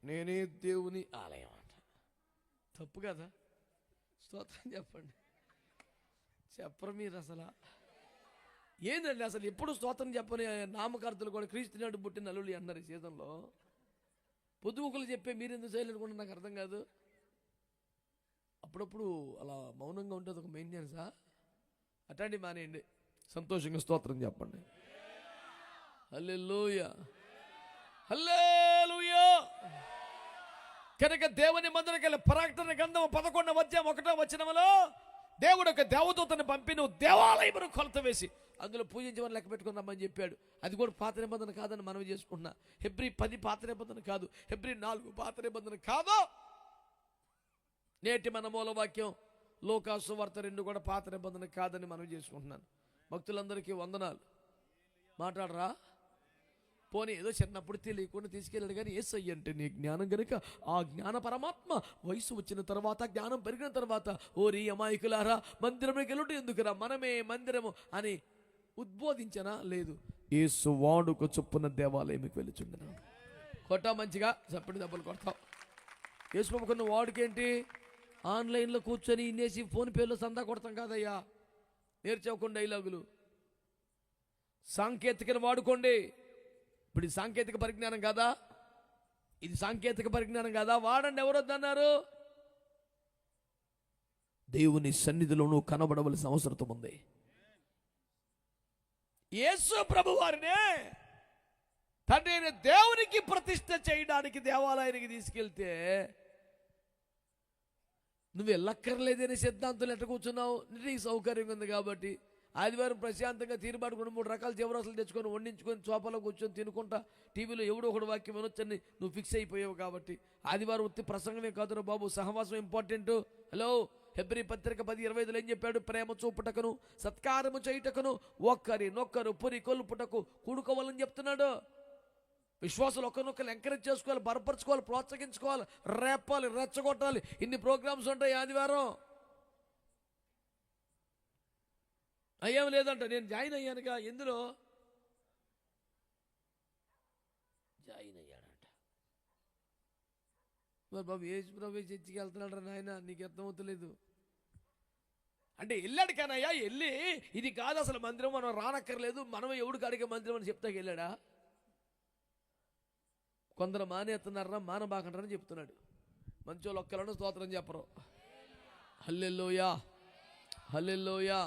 నేనే దేవుని ఆలయం అంట. తప్పు కదా? స్తోత్రం చెప్పండి. చెప్పరు మీరు అసలు. ఏందండి అసలు ఎప్పుడు స్తోత్రం చెప్పని నామకార్థులు కూడా క్రీస్తు నాడు పుట్టిన నలులు అన్నారు ఈ సీజన్లో. పొద్దుగుకులు చెప్పే మీరెందుకు చేయలేనుకుంటే నాకు అర్థం కాదు. అప్పుడప్పుడు అలా మౌనంగా ఉంటుంది ఒక మెయింటెనెన్సా? అట్లాంటి మానేయండి. సంతోషంగా స్తోత్రం చెప్పండి. హల్లెలూయా, హల్లెలూయా. కనుక దేవుని మందిరానికి వెళ్ళి ప్రకటన గ్రంథం 11:1 దేవుడు ఒక దేవదూతని పంపి నువ్వు దేవాలయమును కొలత వేసి అందులో పూజించమని లెక్క పెట్టుకుని రమ్మని చెప్పాడు. అది కూడా పాత నిబంధన కాదని మనవి చేసుకుంటున్నా. హెబ్రీ 10 పాత నిబంధన కాదు, హెబ్రీ 4 పాత నిబంధన కాదు. నేటి మన మూలవాక్యం లూకా సువార్త 2 కూడా పాత నిబంధన కాదని మనవి చేసుకుంటున్నాను. భక్తులందరికీ వందనాలు. మాట్లాడరా? పోనీ ఏదో చిన్నప్పుడు తెలియకుండా తీసుకెళ్ళాడు, కానీ యేసయ్య అంటే నీ జ్ఞానం కనుక ఆ జ్ఞాన పరమాత్మ వయసు వచ్చిన తర్వాత, జ్ఞానం పెరిగిన తర్వాత, ఓరి అమాయకులారా మందిరంలోకి వెళ్ళుట ఎందుకురా, మనమే మందిరము అని ఉద్బోధించనా? లేదు. యేసు వాడుక చొప్పున దేవాలయంకి వెళ్ళిచుండను. కొట్టా మంచిగా చప్పటి దెబ్బలు కొడతావు. యేసు పంపుకున్న వాడుకేంటి? ఆన్లైన్లో కూర్చొని ఇన్నేసి ఫోన్ పేలో సందా కొడతాం కాదయ్యా. నేర్చుకోకుండా డైలాగులు. సాంకేతికను వాడుకోండి. ఇప్పుడు ఇది సాంకేతిక పరిజ్ఞానం కాదా? ఇది సాంకేతిక పరిజ్ఞానం కాదా? వాడండి. ఎవరొద్దన్నారు? దేవుని సన్నిధిలోనూ కనబడవలసిన అవసరం ఉంది. యేసు ప్రభు వారినే తండ్రి దేవునికి ప్రతిష్ఠ చేయడానికి దేవాలయానికి తీసుకెళ్తే నువ్వు వెళ్ళక్కర్లేదనే సిద్ధాంతం ఎట్ట కూర్చున్నావు? నీకు సౌకర్యం ఉంది కాబట్టి. ఆదివారం ప్రశాంతంగా తీరుబాటుకుని 3 రకాల జీవరాశులు తెచ్చుకొని వండించుకొని చోపలో కూర్చొని తినుకుంటా టీవీలో ఎవడో ఒకటి వాక్యం వినొచ్చని నువ్వు ఫిక్స్ అయిపోయావు కాబట్టి. ఆదివారం ఉత్తి ప్రసంగమే కాదురా బాబు, సహవాసం ఇంపార్టెంట్. హలో, హెబ్రీ పత్రిక 10:25 ఏం చెప్పాడు? ప్రేమ చూపుటకును సత్కారము చేయుటకును నొక్కరు పురి కొల్పుటకు కూడుకోవాలని చెప్తున్నాడు. విశ్వాసాలు ఒకరినొకరు ఎంకరేజ్ చేసుకోవాలి, బలపరచుకోవాలి, ప్రోత్సహించుకోవాలి, రేపాలి, రెచ్చగొట్టాలి. ఇన్ని ప్రోగ్రామ్స్ ఉంటాయి ఆదివారం. అయ్యేం లేదంట. నేను జాయిన్ అయ్యానుగా. ఎందులో జాయిన్ అయ్యాడంట? మరి బాబు యేసు ప్రభు చర్చికి వెళ్తున్నాడు రా నాయన, నీకు అర్థమవుతలేదు అంటే. వెళ్ళాడు కానయ్యా, వెళ్ళి ఇది కాదు అసలు మందిరం, మనం రానక్కర్లేదు, మనం ఎవడికి అడిగే మందిరం అని చెప్తాకి వెళ్ళాడా? కొందరు మానేస్తున్నారా, మానబాకంటారని చెప్తున్నాడు. మంచోళ్ళు ఒక్కలను స్తోత్రం చెప్పరు. హల్లెలూయా, హల్లెలూయా.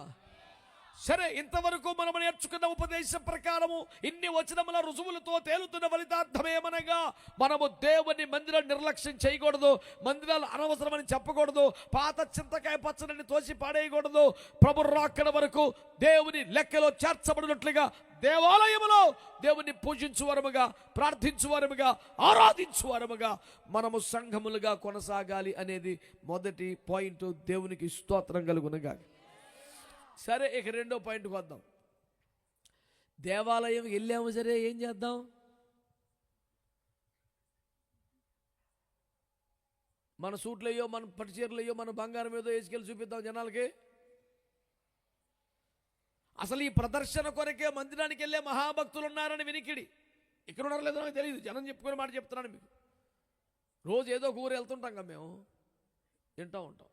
సరే, ఇంతవరకు మనం నేర్చుకున్న ఉపదేశం ప్రకారము ఇన్ని వచనముల రుజువులతో తేలుతున్న ఫలితార్థమేమనగా మనము దేవుని మందిరం నిర్లక్ష్యం చేయకూడదు, మందిరాలు అనవసరమని చెప్పకూడదు, పాత చింతకాయ పచ్చడిని తోసి పాడేయకూడదు. ప్రభు రాకడ వరకు దేవుని లెక్కలో చేర్చబడినట్లుగా దేవాలయములో దేవుని పూజించువారముగా, ప్రార్థించువారముగా, ఆరాధించువారముగా మనము సంఘములుగా కొనసాగాలి అనేది మొదటి పాయింట్. దేవునికి స్తోత్రం కలుగునుగా. సరే, ఇక రెండో పాయింట్కి వద్దాం. దేవాలయం వెళ్ళాము, సరే ఏం చేద్దాం? మన సూట్లు అయ్యో, మన పట్టు చీరలు అయ్యో, మన బంగారం ఏదో వేసుకెళ్ళి చూపిద్దాం జనాలకి. అసలు ఈ ప్రదర్శన కొరకే మందిరానికి వెళ్ళే మహాభక్తులు ఉన్నారని వినికిడి. ఇక్కడ ఉన్నారో లేదో నాకు తెలియదు, జనం చెప్పుకునే మాట చెప్తున్నాను మీకు. రోజు ఏదో ఒక ఊరు వెళ్తుంటాం కదా మేము, వింటూ ఉంటాం.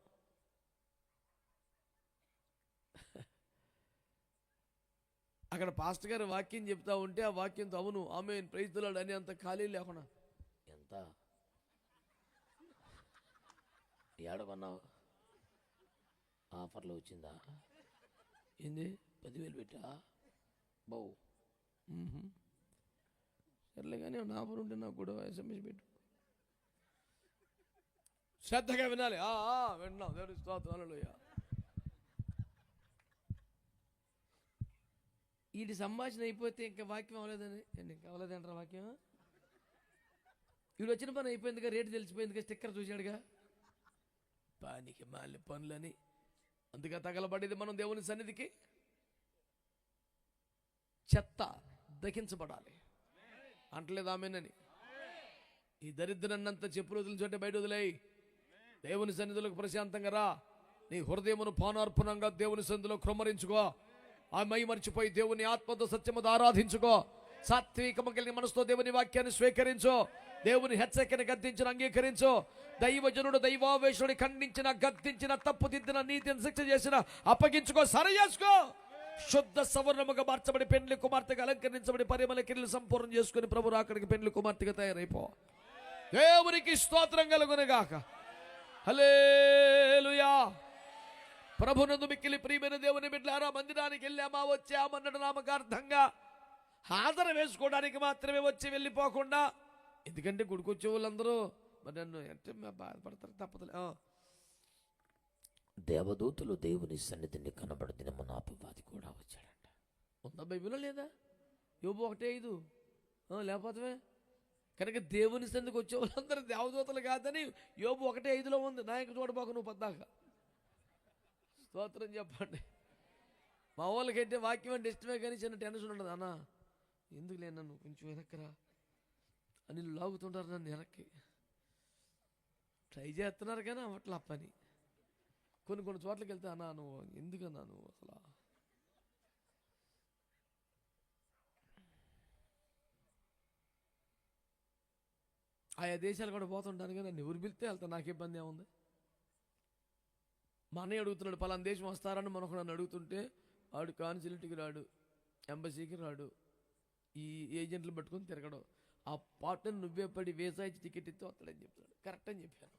అక్కడ పాస్టర్ గారు వాక్యం చెప్తా ఉంటే ఆ వాక్యంతో అవును ఆమేన్ ప్రైజ్ ది లార్డ్ అని అంత ఖాళీ లేకుండా, ఎంత ఏడవన్నావు, ఆఫర్లో వచ్చిందా, ఏంది 10,000 పెట్టా బావు, సర్లే కానీ నా ఆఫర్ ఉంటే నాకు కూడా SMS పెట్టు. శ్రద్ధగా వినాలి. విన్నాం, దేవుడి స్తోత్రం, హల్లెలూయా. వీడి సంభాషణ అయిపోతే ఇంకా వాక్యం అవ్వలేదని, ఇంకా అవ్వలేదంటారా వాక్యం? వీడు వచ్చిన పని అయిపోయిందిగా, రేటు తెలిసిపోయిందిగా, స్టిక్కర్ చూశాడుగా, పానికి మాలి పనులని. అందుకే తగలబడేది మనం దేవుని సన్నిధికి చెత్త దహించబడాలి అంటలేదు ఆమెనని. ఈ దరిద్రన్నంత చెప్పులు వదిలించంటే బయట వదిలేయి, దేవుని సన్నిధిలోకి ప్రశాంతంగా రా. నీ హృదయమును పానార్పణంగా దేవుని సన్నిధిలో క్రమరించుకో. ఆ మై మర్చిపోయి దేవుని ఆత్మతో సత్యముతో ఆరాధించుకో. సాత్వికము కలిగిన మనసుతో దేవుని వాక్యాన్ని స్వీకరించు. దేవుని హెచ్చరికను గద్దించిన అంగీకరించు. దైవజనుడు దైవావేశుడి ఖండించిన, గద్దించిన, తప్పు దిద్దిన, నీతిని శిక్ష చేసిన అప్పగించుకో, సరి చేసుకో. శుద్ధ సవర్ణముగా మార్చబడి పెండ్లి కుమార్తెగా అలంకరించబడి పరిమళ కిరీలు సంపూర్ణం చేసుకుని ప్రభు రాకడికి పెండ్లి కుమార్తెగా తయారైపో. దేవునికి స్తోత్రం కలుగునుగాక. హల్లెలూయా. ప్రభునందు మిక్కిలి ప్రియమైన దేవుని బిడ్డలారా, మందిరానికి వెళ్ళామా వచ్చామన్నట్టు నామకార్థంగా హాజరు వేసుకోవడానికి మాత్రమే వచ్చి వెళ్ళిపోకుండా, ఎందుకంటే గుడికొచ్చే వాళ్ళందరూ మరి నన్ను అంటే బాధపడతారు, తప్పదులే. దేవదూతలు దేవుని సన్నిధిని కనబడుతున్న అపవాది కూడా వచ్చాడంట. ఉందా బైబిల్లో లేదా? యోబు 1:5. లేకపోతే కనుక దేవుని సన్నిధికి వచ్చే వాళ్ళందరూ దేవదూతలు కాదని యోబు 1:5 ఉంది. నాయకు చూడబాకు నువ్వు పద్దాక. స్తోత్రం చెప్పండి. మా వాళ్ళకైతే వాక్యం అంటే ఇష్టమే కానీ చిన్న టెన్షన్ ఉండదు. అన్న ఎందుకు లేను, నన్ను కొంచెం వెనక్కరా అని లాగుతుంటారు నన్ను వెనక్కి. ట్రై చేస్తున్నారు కానీ అట్లా పని. కొన్ని చోట్లకి వెళ్తే అన్నా నువ్వు ఎందుకన్నా నువ్వు అసలు ఆయా దేశాలు కూడా పోతుంటాను కానీ నన్ను ఎవరు పిలిస్తే వెళ్తా, నాకు ఇబ్బంది ఏముంది. మా అన్నయ్య అడుగుతున్నాడు పలానా దేశం వస్తారని మనకు నన్ను అడుగుతుంటే వాడు కాన్సులేట్కి రాడు, ఎంబసీకి రాడు, ఈ ఏజెంట్లు పట్టుకొని తిరగడం. ఆ పార్ట్నర్ నువ్వే పడి వీసా ఇచ్చి టికెట్ ఇస్తే వస్తాడని చెప్తాడు. కరెక్ట్ అని చెప్పాను.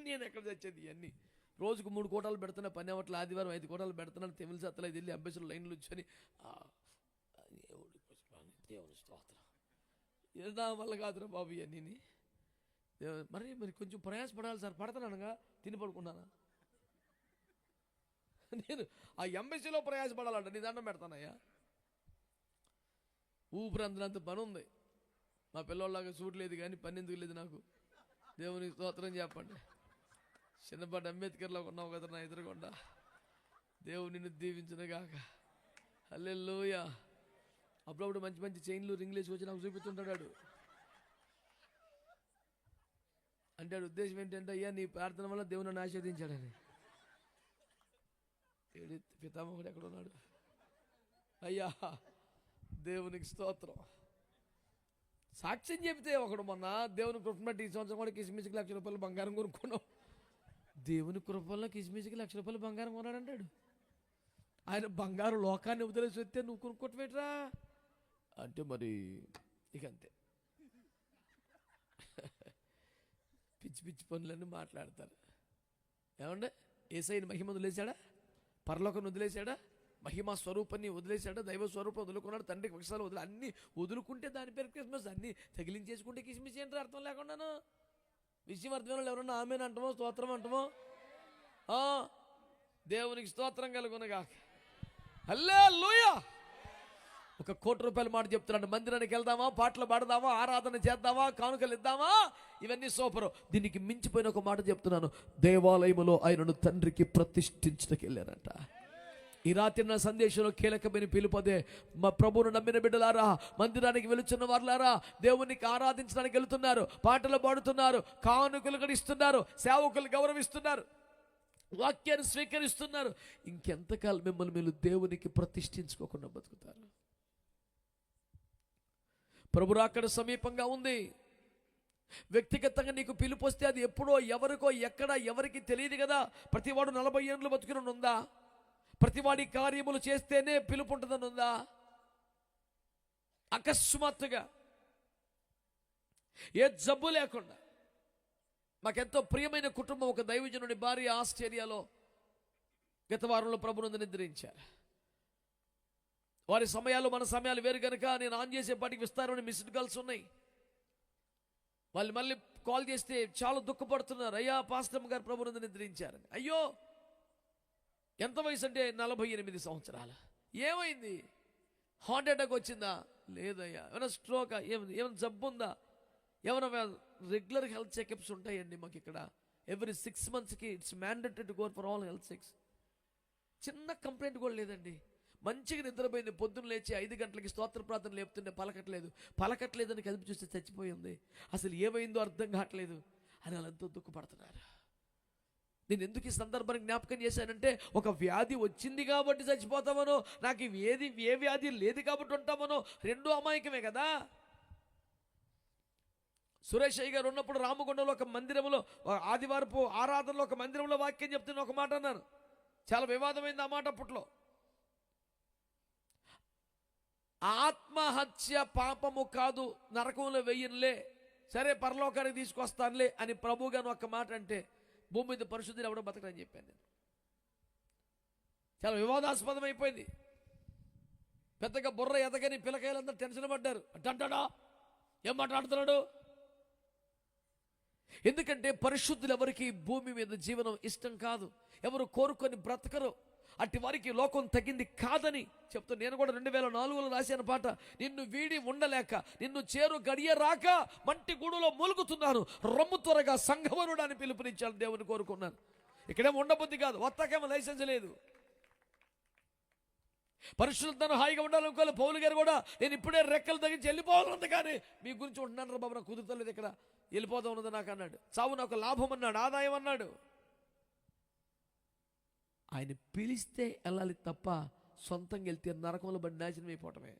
నేను ఎక్కడ తెచ్చేది ఇవన్నీ? రోజుకు 3 కోటాలు పెడుతున్నా, పని అవ్వట్ల. ఆదివారం 5 కోటాలు పెడుతున్నాను, తెలిసి అత్తలేదు వెళ్ళి ఎంబసీలో లైన్లు వచ్చని దేవుని స్తోత్రం. నా వల్ల కాదురా బాబు ఇవన్నీ. మరి కొంచెం ప్రయాసపడాలి సార్. పడతానగా తిని పడుకున్నానా? నేను ఆ ఎంబసీలో ప్రయాసపడాలంట. నీ దండం పెడతానయ్యా. ఊపిరి అంత పని ఉంది. మా పిల్లవాళ్ళలాగా సూట్ లేదు కానీ పని ఎందుకు లేదు నాకు? దేవుని స్తోత్రం చెప్పండి. చిన్నపాటి అంబేద్కర్లో ఉన్నావు కదా నా ఎదురుకుండా. దేవుడు నిన్ను దీవించునుగాక. హల్లెలూయా. అప్పుడప్పుడు మంచి మంచి చైన్లు రింగ్లు వేసుకొచ్చి నాకు చూపిస్తుంటాడు. అంటే ఉద్దేశం ఏంటంటే అయ్యా నీ ప్రార్థన వల్ల దేవుడు నన్ను ఆశీర్వదించాడని. పితామహుడు ఎక్కడ ఉన్నాడు? అయ్యా దేవునికి స్తోత్రం. సాక్ష్యం చెబితే ఒకడు మొన్న దేవుని కృప బట్టి ఈ సంవత్సరం కూడా కిస్మిస్కి ₹1,00,000 బంగారం కొనుక్కున్నాం. దేవుని కృపల్లో కిస్మిస్కి ₹1,00,000 బంగారం కొన్నాడంటాడు. ఆయన బంగారు లోకాన్ని వదిలేసి వస్తే నువ్వు కొనుక్కోవటమేట్రా అంటే మరి ఇక అంతే. పిచ్చి పిచ్చి పనులన్నీ మాట్లాడతారు. ఏమంటే యేసయ్యని మహిమ వదిలేశాడా? పరలోకం వదిలేశాడా? మహిమ స్వరూపాన్ని వదిలేశాడా? దైవ స్వరూపం వదులుకున్నాడు. తండ్రికి విషయాలు వదిలే అన్నీ వదులుకుంటే దాని పేరు క్రిస్మస్. అన్నీ తగిలించేసుకుంటే కిస్మిస్ ఏంటో అర్థం లేకుండాను. విషయం అర్థమైన ఎవరన్నా ఆమెను అంటామో స్తోత్రం అంటామో. దేవునికి స్తోత్రం కలుగునుగాక. హల్లెలూయా. ₹1,00,00,000 మాట చెప్తున్నాడు. మందిరానికి వెళ్దామా, పాటలు పాడదామా, ఆరాధన చేద్దామా, కానుకలు ఇద్దామా, ఇవన్నీ సూపరు. దీనికి మించిపోయిన ఒక మాట చెప్తున్నాను. దేవాలయములో ఆయనను తండ్రికి ప్రతిష్ఠించడానికి వెళ్ళారంట. ఈ రాత్రి నా సందేశంలో కీలకమైన పిలుపదే, మా ప్రభువును నమ్మిన బిడ్డలారా, మందిరానికి వెళుతున్న వారులారా, దేవునికి ఆరాధించడానికి వెళుతున్నారు, పాటలు పాడుతున్నారు, కానుకలు గడిస్తున్నారు, సేవకులు గౌరవిస్తున్నారు, వాక్యాన్ని స్వీకరిస్తున్నారు. ఇంకెంతకాలం మిమ్మల్ని మీరు దేవునికి ప్రతిష్ఠించుకోకుండా బతుకుతారు? ప్రభు రాకడ సమీపంగా ఉంది. వ్యక్తిగతంగా నీకు పిలుపు వస్తే అది ఎప్పుడో, ఎవరికో, ఎక్కడ, ఎవరికి తెలియదు కదా. ప్రతివాడు 40 ఏళ్ళు బతుకుని ఉందా? ప్రతివాడి కార్యములు చేస్తేనే పిలుపు ఉంటుందని ఉందా? అకస్మాత్తుగా ఏ జబ్బు లేకుండా, మాకెంతో ప్రియమైన కుటుంబం, ఒక దైవజనుడి భార్య ఆస్ట్రేలియాలో గత వారంలో ప్రభునందు నిద్రించారు. వారి సమయాలు మన సమయాలు వేరు కనుక నేను ఆన్ చేసేపాటికి విస్తారమైన మిస్డ్ కాల్స్ ఉన్నాయి. వాళ్ళు మళ్ళీ కాల్ చేస్తే చాలా దుఃఖపడుతున్నారు. అయ్యా పాస్టర్ గారు ప్రభునందు నిద్రించారని. అయ్యో, ఎంత వయసు అంటే 48 సంవత్సరాలు. ఏమైంది? హార్ట్ అటాక్ వచ్చిందా? లేదయ్యా. ఏమైనా స్ట్రోకా? ఏమైనా జబ్బు ఉందా? ఏమైనా రెగ్యులర్ హెల్త్ చెకప్స్ ఉంటాయండి మాకు ఇక్కడ. ఎవ్రీ 6 monthsకి it's mandatory to go for all health checks. చిన్న కంప్లైంట్ కూడా లేదండి. మంచిగా నిద్రపోయింది. పొద్దున్న లేచి 5 గంటలకి స్తోత్ర ప్రార్థన లేపుతుండే పలకట్లేదని కదిపి చూస్తే చచ్చిపోయింది. అసలు ఏమైందో అర్థం కావట్లేదు అని వాళ్ళంతా దుఃఖపడుతున్నారు. నేను ఎందుకు ఈ సందర్భాన్ని జ్ఞాపకం చేశానంటే, ఒక వ్యాధి వచ్చింది కాబట్టి చచ్చిపోతామనో, నాకు ఏ వ్యాధి లేదు కాబట్టి ఉంటామనో, రెండో అమాయకమే కదా. సురేష్ అయ్య గారు ఉన్నప్పుడు రామగుండంలో ఒక మందిరంలో, ఆదివారపు ఆరాధనలో ఒక మందిరంలో వాక్యం చెప్తున్న ఒక మాట అన్నారు. చాలా వివాదమైంది ఆ మాట అప్పట్లో. ఆత్మహత్య పాపము కాదు, నరకంలో వెయ్యనులే, సరే పరలోకానికి తీసుకొస్తానులే అని ప్రభు గారు ఒక మాట అంటే, భూమి మీద పరిశుద్ధులు ఎవడో బతకడని చెప్పాను నేను. చాలా వివాదాస్పదం అయిపోయింది. పెద్దగా బుర్ర ఎదగని పిల్లకాయలందరూ టెన్షన్ పడ్డారు. అంటాడా, ఏం మాట్లాడుతున్నాడు? ఎందుకంటే పరిశుద్ధులు ఎవరికి భూమి మీద జీవనం ఇష్టం కాదు, ఎవరు కోరుకొని బ్రతకరు. అట్టి వారికి లోకం తగింది కాదని చెప్తూ నేను కూడా 2004లో రాసిన పాట, నిన్ను వీడి ఉండలేక, నిన్ను చేరు గడియ రాక, మంటి గూడులో మూలుగుతున్నాను, రొమ్ము త్వరగా సంఘవరుడు అని పిలుపునిచ్చాను, దేవుని కోరుకున్నాను. ఇక్కడేమో ఉండబుద్ధి కాదు, వస్తాకేమో లైసెన్స్ లేదు. పరిశుద్ధను హాయిగా ఉండాలనుకోవాలి. పౌలు గారు కూడా, నేను ఇప్పుడే రెక్కలు తగ్గించి వెళ్ళిపోవాలన్నది, కానీ మీ గురించి ఉంటున్నాను రా బాబు, నాకు కుదురుతలేదు, ఇక్కడ వెళ్ళిపోతా ఉన్నది నాకు అన్నాడు. చావు నాకు లాభం అన్నాడు, ఆదాయం అన్నాడు. ఆయన పిలిస్తే వెళ్ళాలి తప్ప సొంతంగా వెళ్తే నరకంలో పడి నాశనం అయిపోవటమే.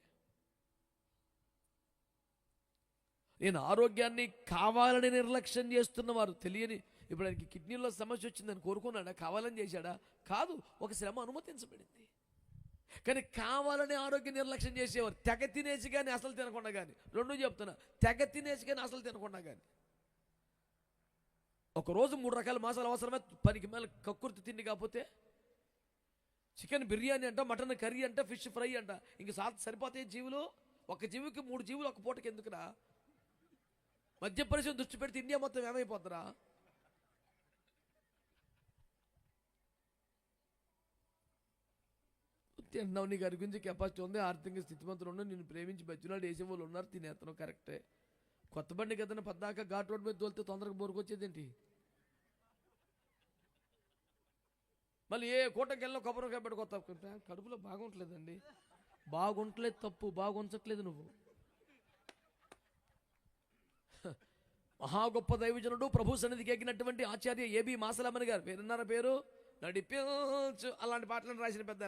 నేను ఆరోగ్యాన్ని కావాలని నిర్లక్ష్యం చేస్తున్నవారు తెలియని, ఇప్పుడు ఆయనకి కిడ్నీలో సమస్య వచ్చిందని కోరుకున్నాడా? కావాలని చేశాడా? కాదు, ఒక శ్రమ అనుమతించబడింది. కానీ కావాలని ఆరోగ్య నిర్లక్ష్యం చేసేవారు, తెగ తినేసి కానీ అసలు తినకుండా కానీ, రెండు చెప్తున్నా, తెగ తినేసి కానీ అసలు తినకుండా కానీ. ఒకరోజు 3 రకాల మాసాలు అవసరమే, పనికి మేల కక్కుర్తి తిండి కాకపోతే చికెన్ బిర్యానీ అంట, మటన్ కర్రీ అంట, ఫిష్ ఫ్రై అంట, ఇంక సరిపోతాయి జీవులు. ఒక జీవికి 3 జీవులు ఒక పూటకి ఎందుకురా? మధ్య పరిశ్రమ దృష్టి పెడితే ఇండియా మొత్తం ఏమైపోతురా? తిన్నావు, నీ గారి గురించి కెపాసిటీ ఉంది, ఆర్థిక స్థితిమంతులు ఉన్నారు, నిన్ను ప్రేమించి బజ్జులాడు వేసే వాళ్ళు ఉన్నారు, తినేస్తున్నావు, కరెక్టే. కొత్త బండి కదన్నా పద్దాక ఘాట్ రోడ్ మీద తోలితే తొందరగా బోరుకొచ్చేదేంటి? మళ్ళీ ఏ కోటకి వెళ్ళినా కొబ్బరికాయ పెట్టుకొత్తా, కడుపులో బాగుంటలేదండి. బాగుంటలేదు తప్పు, బాగుంచట్లేదు నువ్వు. మహా గొప్ప దైవజనుడు, ప్రభు సన్నిధికి ఎక్కినటువంటి ఆచార్య ఏబి మాసలమ్మని గారు, విన్నారా పేరు? నడిపించు అలాంటి పాటలను రాసిన పెద్ద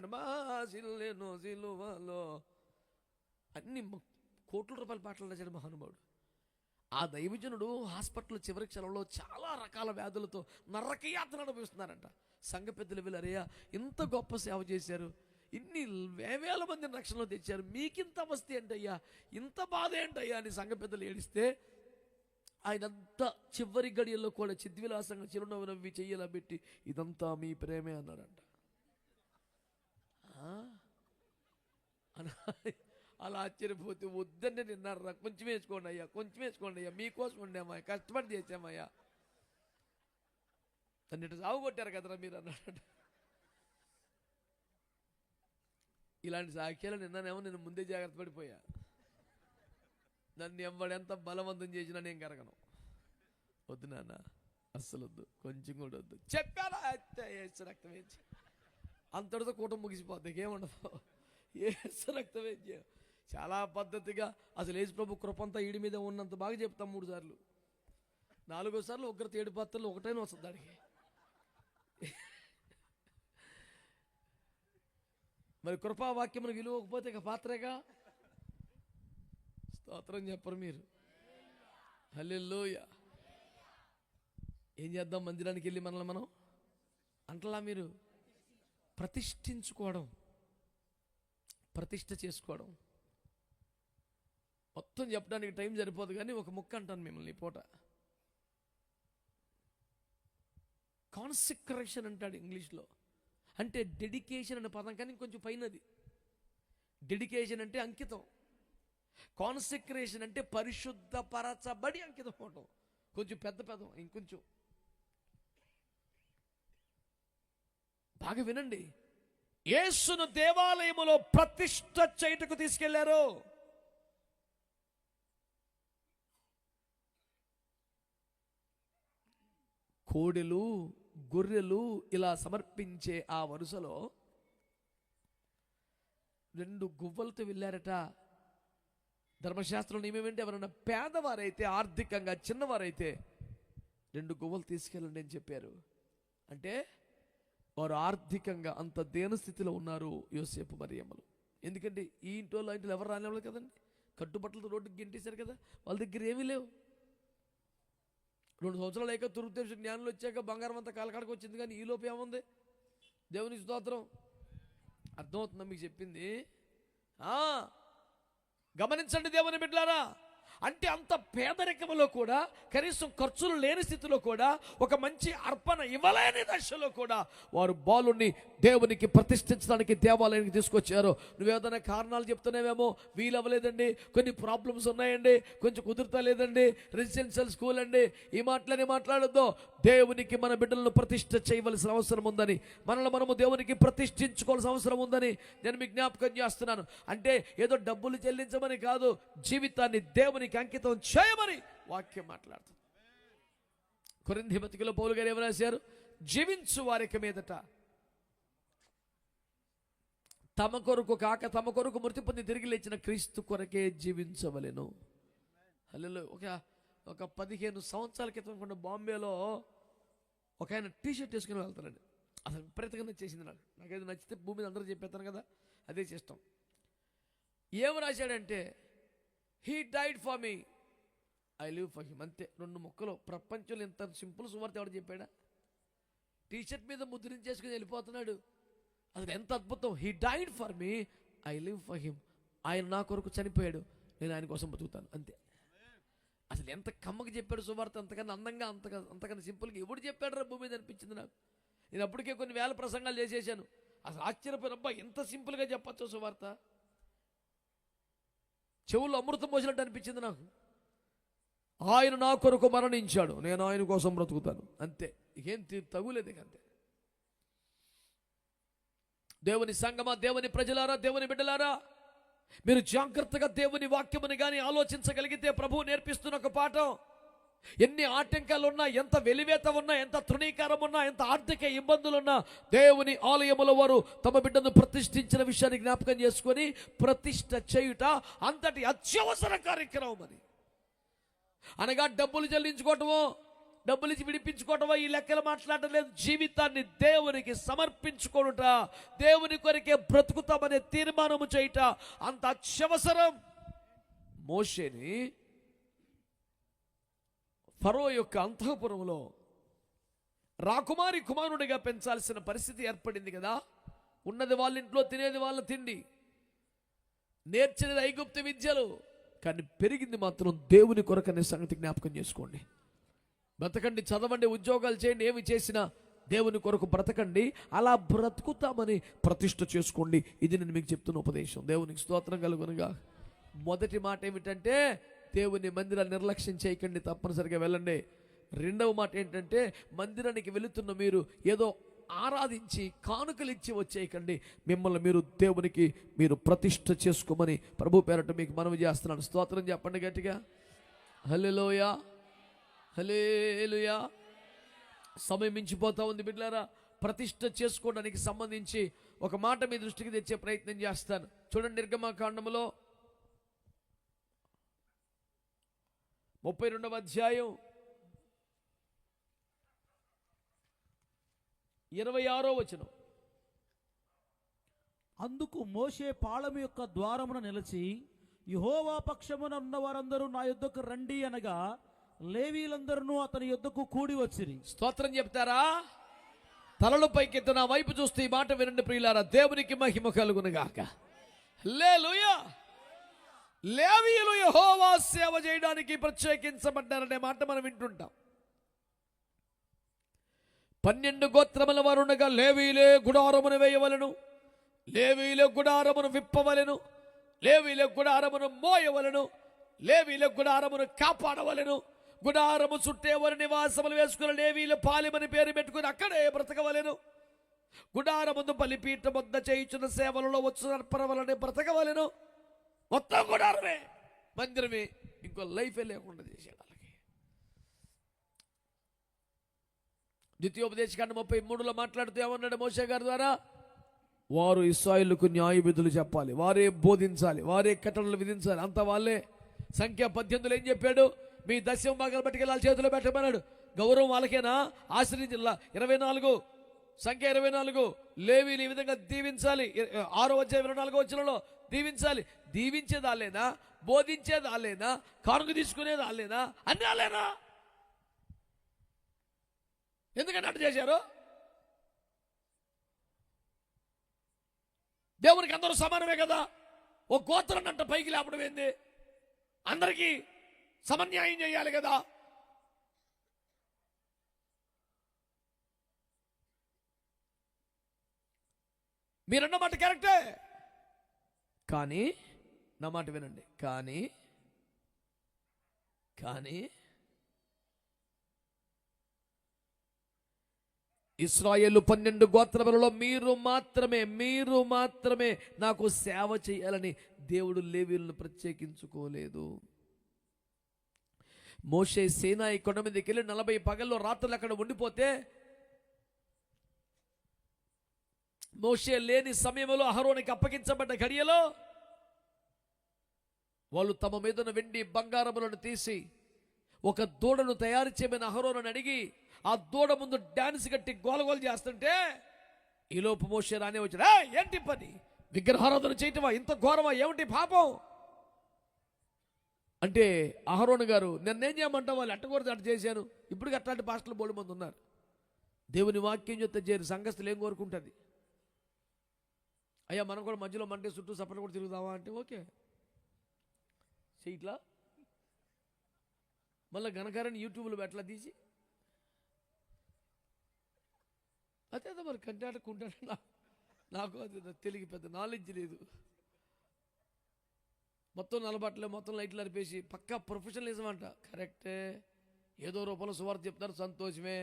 అన్ని కోట్ల రూపాయల పాటలు రాశాడు మహానుభావుడు. ఆ దైవజనుడు హాస్పిటల్ చివరి క్షణంలో చాలా రకాల వ్యాధులతో నరకయాతన అనుభవిస్తున్నారంట. సంఘ పెద్దలు వెళ్ళారయ్యా, ఇంత గొప్ప సేవ చేశారు, ఇన్ని వేల మంది రక్షణలో తెచ్చారు, మీకింత అవస్థ ఏంటయ్యా, ఇంత బాధ ఏంటయ్యా అని సంఘ పెద్దలు ఏడిస్తే, ఆయనంతా చివరి గడియల్లో కూడా చిద్విలాసంగా చిరునవ్వు నవ్వి చెయ్యలా పెట్టి, ఇదంతా మీ ప్రేమే అన్నాడంట. అలా ఆశ్చర్యపోతే, వద్దంటే నిన్నారా, కొంచెం వేసుకోండి అయ్యా, కొంచెం వేసుకోండి అయ్యా, మీకోసం ఉండేమయ్యా, కష్టపడి చేసామయ్యా, అన్నిటి సాగు కొట్టారు కదరా మీరు అన్నాడు. ఇలాంటి సాక్ష్యాలు నిన్ననేమో నేను ముందే జాగ్రత్త పడిపోయా. నన్ను ఎవడెంత బలవంతం చేసినా నేను కరగను. వద్దు నాన్న, అస్సలు వద్దు, కొంచెం కూడా వద్దు చెప్పారా, రక్తం వేసి అంతటితో కూటం ముగిసిపోద్ది, ఏముండదు. యేసు రక్తమే జయం. చాలా పద్ధతిగా అసలు యేసు ప్రభు కృపంతా ఈడి మీద ఉన్నంత బాగా చెప్తాం 3 సార్లు. 4వ సార్లు ఉగ్రత 7 పాత్రలు ఒకటైనా వస్తుంది దానికి. మరి కృపావాక్యం విలువకపోతే ఇక పాత్రేగా. స్తోత్రం చెప్పరు మీరు. హల్లెలూయా. ఏం చేద్దాం? మందిరానికి వెళ్ళి మనల్ని మనం అంటలా మీరు ప్రతిష్ఠించుకోవడం, ప్రతిష్ఠ చేసుకోవడం. మొత్తం చెప్పడానికి టైం సరిపోదు కానీ ఒక ముక్క అంటాను మిమ్మల్ని ఈ పూట. కాన్సిక్రేషన్ అంటాడు ఇంగ్లీష్లో. అంటే డెడికేషన్ అనే పదం కానీ ఇంకొంచెం పైనది. డెడికేషన్ అంటే అంకితం, కాన్సిక్రేషన్ అంటే పరిశుద్ధపరచబడి అంకితం అవడం. కొంచెం పెద్ద పదం, ఇంకొంచెం బాగా వినండి. యేసును దేవాలయములో ప్రతిష్ఠ చేయుటకు తీసుకెళ్లారు. కోడెలు గొర్రెలు ఇలా సమర్పించే ఆ వరుసలో 2 గువ్వలతో వెళ్ళారట. ధర్మశాస్త్రం ఏమేమంటే ఎవరైనా పేదవారైతే, ఆర్థికంగా చిన్నవారైతే 2 గువ్వలు తీసుకెళ్ళండి అని చెప్పారు. అంటే వారు ఆర్థికంగా అంత దీనస్థితిలో ఉన్నారు యోసేపు మరియమ్మలు. ఎందుకంటే ఈ ఇంట్లో ఎవరు రానివ్వలేదు కదండి. కట్టుబట్టలతో రోడ్డుకి గెంటేశారు కదా, వాళ్ళ దగ్గర ఏమీ లేవు. 2 సంవత్సరాలు అయ్యాక తురుగు జ్ఞానులు వచ్చాక బంగారం అంతా కాలకాడకు వచ్చింది. కానీ ఈ లోపు ఏముంది? దేవుని స్తోత్రం. అర్థమవుతుందా మీకు చెప్పింది? గమనించండి దేవుని బిడ్డలారా. అంటే అంత పేదరికంలో కూడా, కనీసం ఖర్చులు లేని స్థితిలో కూడా, ఒక మంచి అర్పణ ఇవ్వలేని దశలో కూడా వారు బాలుని దేవునికి ప్రతిష్ఠించడానికి దేవాలయానికి తీసుకొచ్చారు. నువ్వేదైనా కారణాలు చెప్తున్నావేమో, వీలవ్వలేదండి, కొన్ని ప్రాబ్లమ్స్ ఉన్నాయండి, కొంచెం కుదురుతా లేదండి, రెసిడెన్షియల్ స్కూల్ అండి, ఈ మాటలని మాట్లాడొద్దు. దేవునికి మన బిడ్డలను ప్రతిష్ఠ చేయవలసిన అవసరం ఉందని, మనల్ని మనము దేవునికి ప్రతిష్ఠించుకోవాల్సిన అవసరం ఉందని నేను మీకు జ్ఞాపకం చేస్తున్నాను. అంటే ఏదో డబ్బులు చెల్లించమని కాదు, జీవితాన్ని దేవునికి అంకితం చేయమని వాక్యం మాట్లాడుతుంది. కొరింథీ పత్రికలో పౌలు గారు ఏమని రాశారు? జీవించు వారికి మీదట తమ కొరకు కాక తమ కొరకు మృతి పొంది తిరిగి లేచిన క్రీస్తు కొరకే జీవించవలెను. హల్లెలూయా. ఒక 15 సంవత్సరాల క్రితం కొన్ని బాంబేలో ఒక ఆయన టీషర్ట్ వేసుకుని వెళ్తానండి. అసలు విపరీతంగా నచ్చేసింది నాకు. నాకేదో నచ్చితే భూమి మీద అందరూ చెప్పేస్తాను కదా, అదే చేస్తాం. ఏమి రాశాడంటే, he died for me, I live for him. అంతే, 2 ముక్కలు. ప్రపంచంలో ఇంత సింపుల్ సువార్త ఎవరు చెప్పాడా? టీషర్ట్ మీద ముద్రించేసుకుని వెళ్ళిపోతున్నాడు. అసలు ఎంత అద్భుతం. He died for me, I live for him. ఆయన నా కొరకు చనిపోయాడు, నేను ఆయన కోసం బతుకుతాను. అంతే. అసలు ఎంత కమ్మకి చెప్పాడు సువార్త. అంతకన్నా అందంగా, అంతకన్నా సింపుల్గా ఎవడు చెప్పాడు రా భూమి మీద అనిపించింది నాకు. నేను అప్పటికే కొన్ని వేల ప్రసంగాలు చేసేసాను. అసలు ఆశ్చర్యపోయిన, అబ్బా ఎంత సింపుల్గా చెప్పచ్చు సువార్త. చెవుల్లో అమృతం పోసినట్టు అనిపించింది నాకు. ఆయన నా కొరకు మరణించాడు, నేను ఆయన కోసం బ్రతుకుతాను. అంతే, ఏం తగులేదు. అంతే. దేవుని సంగమా, దేవుని ప్రజలారా, దేవుని బిడ్డలారా, మీరు జాగ్రత్తగా దేవుని వాక్యముని కానీ ఆలోచించగలిగితే, ప్రభువు నేర్పిస్తున్న ఒక పాఠం, ఎన్ని ఆటంకాలు ఉన్నా, ఎంత వెలివేత ఉన్నా, ఎంత తృణీకారం ఉన్నా, ఎంత ఆర్థిక ఇబ్బందులున్నా, దేవుని ఆలయముల వారు తమ బిడ్డను ప్రతిష్ఠించిన విషయాన్ని జ్ఞాపకం చేసుకొని ప్రతిష్ఠ చేయుట అంతటి అత్యవసర కార్యక్రమం అని. అనగా డబ్బులు చెల్లించుకోవటమో, డబ్బులు ఇచ్చి విడిపించుకోవటమో ఈ లెక్కలు మాట్లాడటం లేదు. జీవితాన్ని దేవునికి సమర్పించుకోనుట, దేవుని కొరకే బ్రతుకుతామనే తీర్మానము చేయుట అంత అత్యవసరం. మోషేని ఫరో యొక్క అంతఃపురంలో రాకుమారి కుమారుడిగా పెంచాల్సిన పరిస్థితి ఏర్పడింది కదా. ఉన్నది వాళ్ళ ఇంట్లో, తినేది వాళ్ళ తిండి, నేర్చినది ఐగుప్తు విద్యలు, కానీ పెరిగింది మాత్రం దేవుని కొరకనే సంగతి జ్ఞాపకం చేసుకోండి. బ్రతకండి, చదవండి, ఉద్యోగాలు చేయండి, ఏమి చేసినా దేవుని కొరకు బ్రతకండి. అలా బ్రతుకుతామని ప్రతిష్ఠ చేసుకోండి. ఇది నేను మీకు చెప్తున్న ఉపదేశం. దేవునికి స్తోత్రం కలుగునుగా. మొదటి మాట ఏమిటంటే, దేవుని మందిరాన్ని నిర్లక్ష్యం చేయకండి, తప్పనిసరిగా వెళ్ళండి. రెండవ మాట ఏంటంటే, మందిరానికి వెళుతున్న మీరు ఏదో ఆరాధించి కానుకలు ఇచ్చి వచ్చేయకండి. మిమ్మల్ని మీరు దేవునికి మీరు ప్రతిష్ఠ చేసుకోమని ప్రభు పేరట మీకు మనవి చేస్తున్నాను. స్తోత్రం చెప్పండి గట్టిగా. హల్లెలూయా, హల్లెలూయా. సమయం మించిపోతా ఉంది బిడ్డలారా. ప్రతిష్ఠ చేసుకోవడానికి సంబంధించి ఒక మాట మీ దృష్టికి తెచ్చే ప్రయత్నం చేస్తాను. చూడండి, నిర్గమకాండములో 32వ అధ్యాయం 26వ వచనం. అందుకు మోషే పాళము యొక్క ద్వారమున నిలిచి, యెహోవా పక్షమున ఉన్న వారందరూ నా యొద్దకు రండి అనగా, లేవీలందరూ అతని యొద్దకు కూడి వచ్చిరి. స్తోత్రం చెప్తారా? తలలు పైకెత్తి నా వైపు చూస్తే ఈ మాట వినండి ప్రియులారా, దేవునికి మహిమ కలుగునుగాక. హల్లెలూయా. లేవీయులు యెహోవా సేవ చేయడానికి ప్రత్యేకించబడ్డారనే మాట మనం వింటుంటాం. 12 గోత్రముల వారుండగా లేవీలే గుడారమును వేయవలను, లేవీలే గుడారమును విప్పవలను, లేవీలే గుడారమును మోయవలను, లేవీలే గుడారమును కాపాడవలను, గుడారము చుట్టే వారి నివాసములు వేసుకుని లేవీలు పాలెమని పేరు పెట్టుకుని అక్కడే బ్రతకవలెను, గుడారముందు బలిపీఠం వద్ద చేయుచున్న సేవలలో వచ్చు అర్పణవలని బ్రతకవలెను. మొత్తం గుడారమే, మందిరమే, ఇంకో లైఫే లేకుండా చేశాడు వాళ్ళకి. ద్వితీయోపదేశకాండం 33లో మాట్లాడుతూ ఏమన్నాడు మోషే గారి ద్వారా? వారు ఇశ్రాయేలుకు న్యాయ విధులు చెప్పాలి, వారే బోధించాలి, వారే కట్టడలు విధించాలి, అంత వాళ్ళే. సంఖ్య 18లో ఏం చెప్పాడు? మీ దశమ భాగాలు బట్టి వాళ్ళ చేతిలో పెట్టమన్నాడు. గౌరవం వాళ్ళకేనా? ఆశ్రయించాల. 24 సంఖ్య 24 లేవీలు ఈ విధంగా దీవించాలి. 6వ అధ్యాయం 24వ వచనంలో దీవించాలి. దీవించేది వాళ్ళేనా? బోధించేది వాళ్ళేనా? కానుక తీసుకునేది వాళ్ళేనా? అన్నీ వాళ్ళేనా? ఎందుకంటే అటు చేశారు? దేవునికి అందరూ సమానమే కదా. ఓ గోత్రం అంట పైకి లేపడం ఏంది? అందరికీ సమన్యాయం చేయాలి కదా. మీరన్న మాట కరెక్టే, కానీ నా మాట వినండి. కానీ ఇశ్రాయేలు 12 గోత్రములలో మీరు మాత్రమే నాకు సేవ చేయాలని దేవుడు లేవీయులను ప్రత్యేకించుకోలేదు. మోషే సీనాయి కొండ మీదకి వెళ్ళి 40 పగల్లో రాత్రులు అక్కడ ఉండిపోతే, మోషే లేని సమయంలో అహరోనికి అప్పగించబడ్డ గడియలో వాళ్ళు తమ మీదన వెండి బంగారములను తీసి ఒక దూడను తయారు చేయమని అహరోను అడిగి ఆ దూడ ముందు డాన్స్ కట్టి గోలగోలు చేస్తుంటే, ఈలోపు మోషే రానే వచ్చాడు. ఏంటి పని? విగ్రహారాధన చేయటమా? ఇంత ఘోరమా? ఏమిటి పాపం అంటే, అహరోను గారు నన్నేం చేయమంటావు? వాళ్ళు అట్టకూడదు, అట్ట చేశాను. ఇప్పుడు అట్లాంటి పాస్టర్లు బోడు మంది ఉన్నారు. దేవుని వాక్యం చెప్తే చేరు సంఘస్థులు ఏం కోరుకుంటుంది? అయ్యా మనం కూడా మధ్యలో మంటే చుట్టూ సపరేట్ కూడా తిరుగుదామా అంటే ఓకే ఇట్లా మళ్ళీ ఘనకారాన్ని యూట్యూబ్లో ఎట్లా తీసి అదే మరి కంటాడుకుంటాడు. నాకు అది తెలియక పెద్ద నాలెడ్జ్ లేదు. మొత్తం నలబట్టలే, మొత్తం లైట్లు అరిపేసి పక్కా ప్రొఫెషనలిజం అంట. కరెక్టే, ఏదో రూపంలో సువార్త చెప్తారు, సంతోషమే.